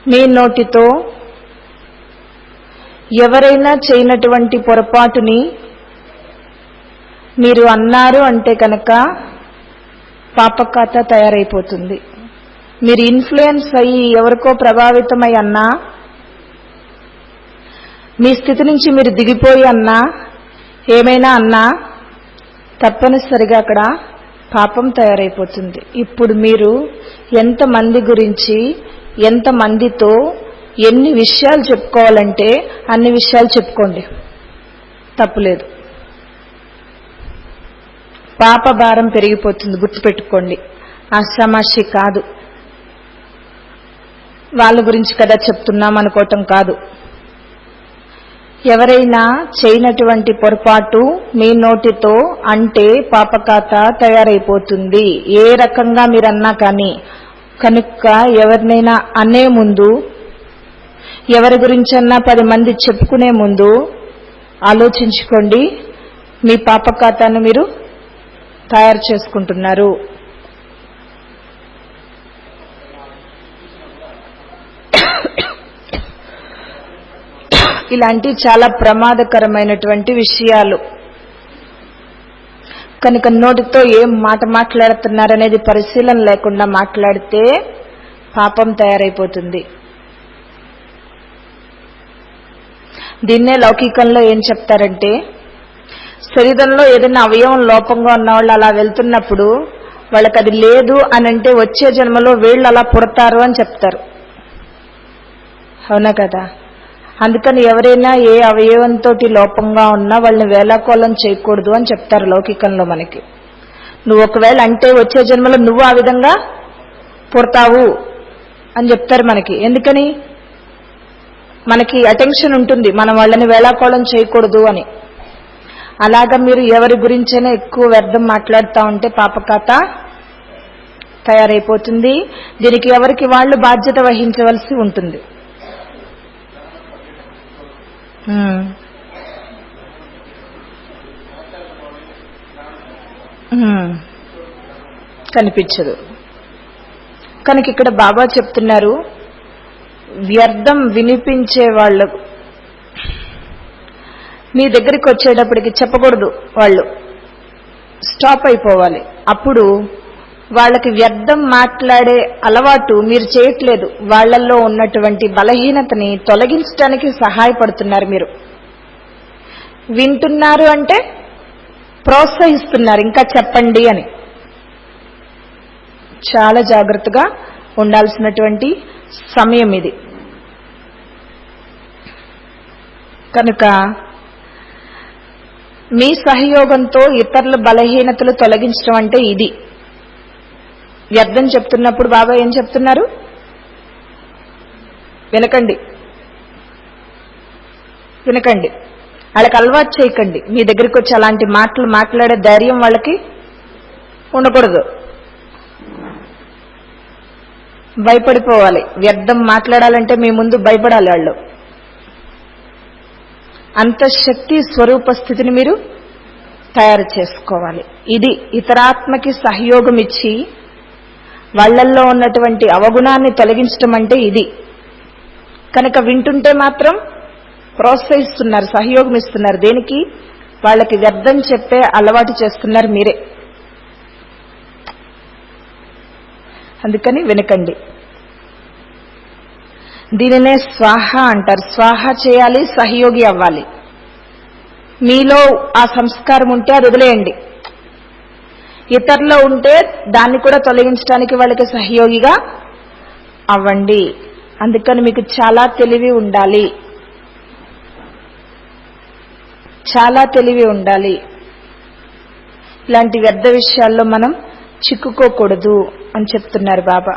మీ నోటితో ఎవరైనా చేయనటువంటి పొరపాటుని మీరు అన్నారు అంటే కనుక పాపఖాతా తయారైపోతుంది. మీరు ఇన్ఫ్లుయెన్స్ అయ్యి ఎవరికో ప్రభావితమై అన్నా, మీ స్థితి నుంచి మీరు దిగిపోయి అన్నా, ఏమైనా అన్నా తప్పనిసరిగా అక్కడ పాపం తయారైపోతుంది. ఇప్పుడు మీరు ఎంతమంది గురించి, ఎంతమందితో ఎన్ని విషయాలు చెప్పుకోవాలంటే అన్ని విషయాలు చెప్పుకోండి, తప్పులేదు. పాప భారం పెరిగిపోతుంది. గుర్తుపెట్టుకోండి, ఆషామాషి కాదు. వాళ్ళ గురించి కదా చెప్తున్నాం అనుకోవటం కాదు. ఎవరైనా చేయనటువంటి పొరపాటు మీ నోటితో అంటే పాపఖాతా తయారైపోతుంది. ఏ రకంగా మీరన్నా కానీ. కనుక ఎవరినైనా అనే ముందు, ఎవరి గురించన్నా 10 మంది చెప్పుకునే ముందు ఆలోచించుకోండి, మీ పాపఖాతాను మీరు తయారు చేసుకుంటున్నారు. ఇలాంటి చాలా ప్రమాదకరమైనటువంటి విషయాలు. కనుక నోటితో ఏం మాట మాట్లాడుతున్నారనేది పరిశీలన లేకుండా మాట్లాడితే పాపం తయారైపోతుంది. దీన్నే లౌకికంలో ఏం చెప్తారంటే, శరీరంలో ఏదైనా అవయవం లోపంగా ఉన్నవాళ్ళు అలా వెళ్తున్నప్పుడు వాళ్ళకి అది లేదు అని అంటే వచ్చే జన్మలో వీళ్ళు అలా పుడతారు అని చెప్తారు. అవునా కదా? అందుకని ఎవరైనా ఏ అవయవంతో లోపంగా ఉన్నా వాళ్ళని వేలాకోలం చేయకూడదు అని చెప్తారు లౌకికంలో మనకి. నువ్వు ఒకవేళ అంటే వచ్చే జన్మలో నువ్వు ఆ విధంగా పుడతావు అని చెప్తారు మనకి. ఎందుకని? మనకి అటెన్షన్ ఉంటుంది, మనం వాళ్ళని వేలాకోళం చేయకూడదు అని. అలాగా మీరు ఎవరి గురించైనా ఎక్కువ వ్యర్థం మాట్లాడుతూ ఉంటే పాపకథ తయారైపోతుంది. దీనికి ఎవరికి వాళ్ళు బాధ్యత వహించవలసి ఉంటుంది. కనిపించదు. కనుక ఇక్కడ బాబా చెప్తున్నారు, వ్యర్థం వినిపించే వాళ్ళు మీ దగ్గరికి వచ్చేటప్పటికి చెప్పకూడదు, వాళ్ళు స్టాప్ అయిపోవాలి. అప్పుడు వాళ్ళకి వ్యర్థం మాట్లాడే అలవాటు మీరు చేయట్లేదు, వాళ్ళల్లో ఉన్నటువంటి బలహీనతని తొలగించడానికి సహాయపడుతున్నారు. మీరు వింటున్నారు అంటే ప్రోత్సహిస్తున్నారు, ఇంకా చెప్పండి అని. చాలా జాగ్రత్తగా ఉండాల్సినటువంటి సమయం ఇది. కనుక మీ సహయోగంతో ఇతరుల బలహీనతలు తొలగించడం అంటే ఇది. వ్యర్థం చెప్తున్నప్పుడు బాబా ఏం చెప్తున్నారు? వినకండి, వినకండి, వాళ్ళకి అలవాటు చేయకండి. మీ దగ్గరికి వచ్చి అలాంటి మాటలు మాట్లాడే ధైర్యం వాళ్ళకి ఉండకూడదు. భయపడిపోవాలి. వ్యర్థం మాట్లాడాలంటే మీ ముందు భయపడాలి వాళ్ళు. అంత శక్తి స్వరూప స్థితిని మీరు తయారు చేసుకోవాలి. ఇది ఇతరాత్మకి సహయోగం ఇచ్చి వాళ్ళల్లో ఉన్నటువంటి అవగుణాన్ని తొలగించడం అంటే ఇది. కనుక వింటుంటే మాత్రం ప్రోత్సహిస్తున్నారు, సహయోగం ఇస్తున్నారు. దేనికి? వాళ్ళకి వ్యర్థం చెప్పే అలవాటు చేస్తున్నారు మీరే. అందుకని వినకండి. దీనినే స్వాహ అంటారు. స్వాహ చేయాలి, సహయోగి అవ్వాలి. మీలో ఆ సంస్కారం ఉంటే అది వదిలేయండి. ఇతరులో ఉంటే దాన్ని కూడా తొలగించడానికి వాళ్ళకి సహయోగిగా అవ్వండి. అందుకని మీకు చాలా తెలివి ఉండాలి, చాలా తెలివి ఉండాలి. ఇలాంటి వ్యర్థ విషయాల్లో మనం చిక్కుకోకూడదు అని చెప్తున్నారు బాబా.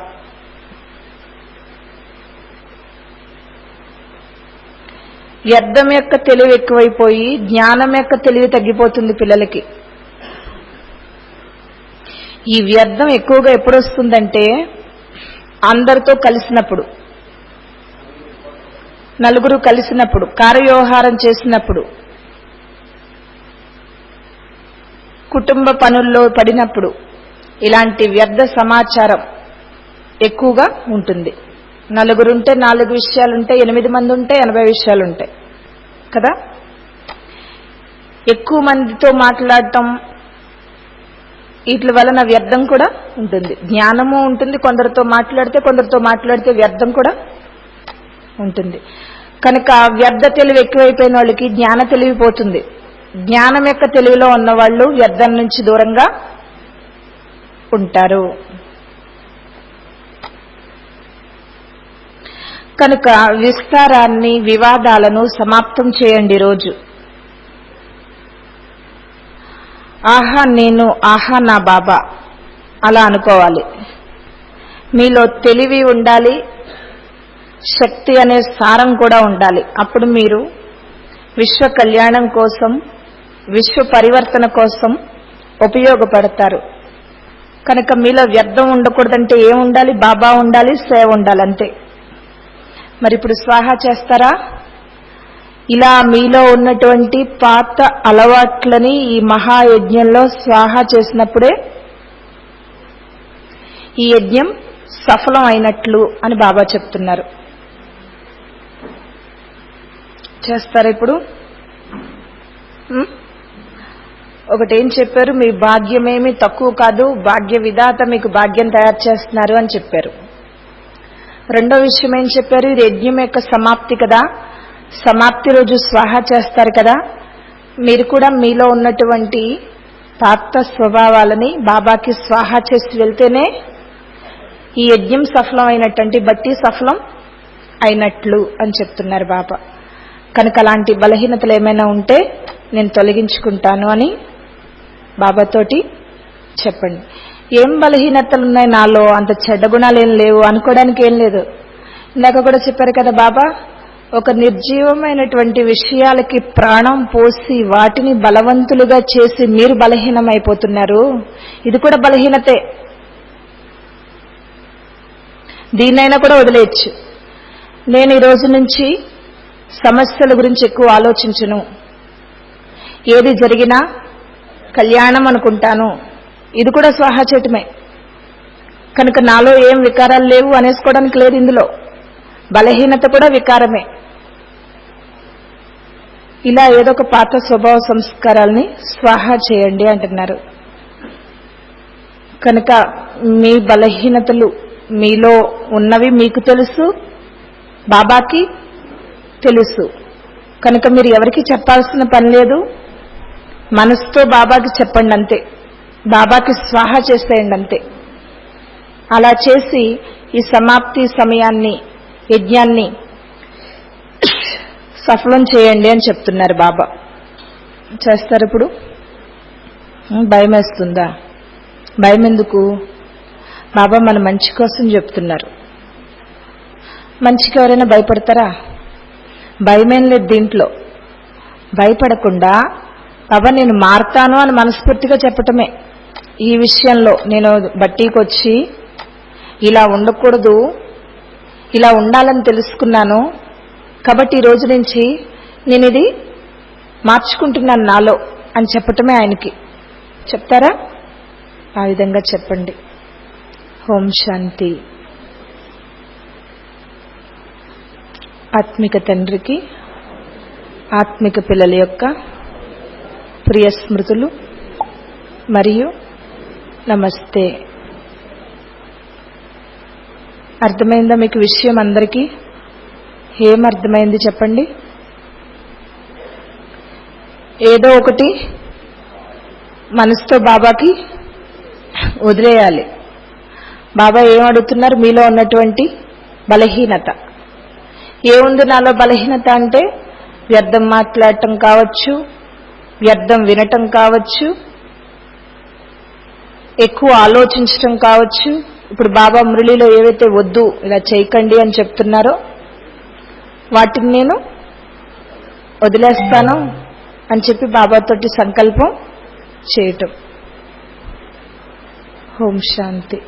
వ్యర్థం యొక్క తెలివి ఎక్కువైపోయి జ్ఞానం యొక్క తెలివి తగ్గిపోతుంది పిల్లలకి. ఈ వ్యర్థం ఎక్కువగా ఎప్పుడు వస్తుందంటే అందరితో కలిసినప్పుడు, నలుగురు కలిసినప్పుడు, కార్యవ్యవహారం చేసినప్పుడు, కుటుంబ పనుల్లో పడినప్పుడు ఇలాంటి వ్యర్థ సమాచారం ఎక్కువగా ఉంటుంది. నలుగురుంటే 4 విషయాలుంటాయి, 8 మంది ఉంటే 80 విషయాలుంటాయి కదా. ఎక్కువ మందితో మాట్లాడటం వీటి వలన వ్యర్థం కూడా ఉంటుంది, జ్ఞానము ఉంటుంది. కొందరితో మాట్లాడితే వ్యర్థం కూడా ఉంటుంది. కనుక వ్యర్థ తెలివి ఎక్కువైపోయిన వాళ్ళకి జ్ఞాన తెలివి పోతుంది. జ్ఞానం యొక్క తెలివిలో ఉన్నవాళ్ళు వ్యర్థం నుంచి దూరంగా ఉంటారు. కనుక విస్తారాన్ని, వివాదాలను సమాప్తం చేయండి రోజు. ఆహా నేను, ఆహా నా బాబా అలా అనుకోవాలి. మీలో తెలివి ఉండాలి, శక్తి అనే సారం కూడా ఉండాలి. అప్పుడు మీరు విశ్వ కళ్యాణం కోసం, విశ్వ పరివర్తన కోసం ఉపయోగపడతారు. కనుక మీలో వ్యర్థం ఉండకూడదంటే ఏముండాలి? బాబా ఉండాలి, సేవ ఉండాలి, అంతే. మరి ఇప్పుడు స్వాహా చేస్తారా? ఇలా మీలో ఉన్నటువంటి పాత అలవాట్లని ఈ మహాయజ్ఞంలో స్వాహా చేసినప్పుడే ఈ యజ్ఞం సఫలం అయినట్లు అని బాబా చెప్తున్నారు. చేస్తారా ఇప్పుడు? ఒకటేం చెప్పారు? మీ భాగ్యమేమి తక్కువ కాదు, భాగ్య విధాత మీకు భాగ్యం తయారు చేస్తున్నారు అని చెప్పారు. రెండో విషయం ఏం చెప్పారు? ఇది యజ్ఞం యొక్క సమాప్తి కదా, సమాప్తి రోజు స్వాహా చేస్తారు కదా. మీరు కూడా మీలో ఉన్నటువంటి పాత స్వభావాలని బాబాకి స్వాహా చేసి వెళ్తేనే ఈ యజ్ఞం సఫలం అయినట్టంటే బట్టి సఫలం అయినట్లు అని చెప్తున్నారు బాబా. కనుక అలాంటి బలహీనతలు ఏమైనా ఉంటే నేను తొలగించుకుంటాను అని బాబాతోటి చెప్పండి. ఏం బలహీనతలు ఉన్నాయి నాలో, అంత చెడ్డ గుణాలు ఏం లేవు అనుకోవడానికి ఏం లేదు. ఇందాక కూడా చెప్పారు కదా బాబా, ఒక నిర్జీవమైనటువంటి విషయాలకి ప్రాణం పోసి వాటిని బలవంతులుగా చేసి మీరు బలహీనమైపోతున్నారు. ఇది కూడా బలహీనతే. దీన్నైనా కూడా వదిలేయచ్చు. నేను ఈ రోజు నుంచి సమస్యల గురించి ఎక్కువ ఆలోచించను, ఏది జరిగినా కళ్యాణం అనుకుంటాను. ఇది కూడా స్వాహా చేయటమే. కనుక నాలో ఏం వికారాలు లేవు అనేసుకోవడానికి లేదు. ఇందులో బలహీనత కూడా వికారమే. ఇలా ఏదో ఒక పాత స్వభావ సంస్కారాల్ని స్వాహా చేయండి అంటున్నారు. కనుక మీ బలహీనతలు మీలో ఉన్నవి మీకు తెలుసు, బాబాకి తెలుసు. కనుక మీరు ఎవరికి చెప్పాల్సిన పని లేదు. మనసుతో బాబాకి చెప్పండి అంతే, బాబాకి స్వాహా చేసేయండి అంతే. అలా చేసి ఈ సమాప్తి సమయాన్ని, యజ్ఞాన్ని సఫలం చేయండి అని చెప్తున్నారు బాబా. చేస్తారు ఇప్పుడు? భయం వేస్తుందా? భయం ఎందుకు? బాబా మన మంచి కోసం చెప్తున్నారు. మంచికి ఎవరైనా భయపడతారా? భయమేం లేదు దీంట్లో. భయపడకుండా బాబా నేను మారతాను అని మనస్ఫూర్తిగా చెప్పటమే. ఈ విషయంలో నేను బట్టీకి వచ్చి ఇలా ఉండకూడదు, ఇలా ఉండాలని తెలుసుకున్నాను కాబట్టి ఈ రోజు నుంచి నేను ఇది మార్చుకుంటున్నాను నాలో అని చెప్పటమే ఆయనకి. చెప్తారా? ఆ విధంగా చెప్పండి. ఓం శాంతి. ఆత్మిక తండ్రికి ఆత్మిక పిల్లల యొక్క ప్రియ స్మృతులు మరియు నమస్తే. అర్థమైందా మీకు విషయం? అందరికీ ఏం అర్థమైంది చెప్పండి. ఏదో ఒకటి మనసుతో బాబాకి వదిలేయాలి. బాబా ఏం అడుగుతున్నారు? మీలో ఉన్నటువంటి బలహీనత. ఏముంది నాలో బలహీనత అంటే వ్యర్థం మాట్లాడటం కావచ్చు, వ్యర్థం వినటం కావచ్చు, ఎక్కువ ఆలోచించటం కావచ్చు. ఇప్పుడు బాబా మురళిలో ఏవైతే వద్దు ఇలా చేయకండి అని చెప్తున్నారో వాటిని నేను వదిలేస్తాను అని చెప్పి బాబాతోటి సంకల్పం చేయటం. ఓం శాంతి.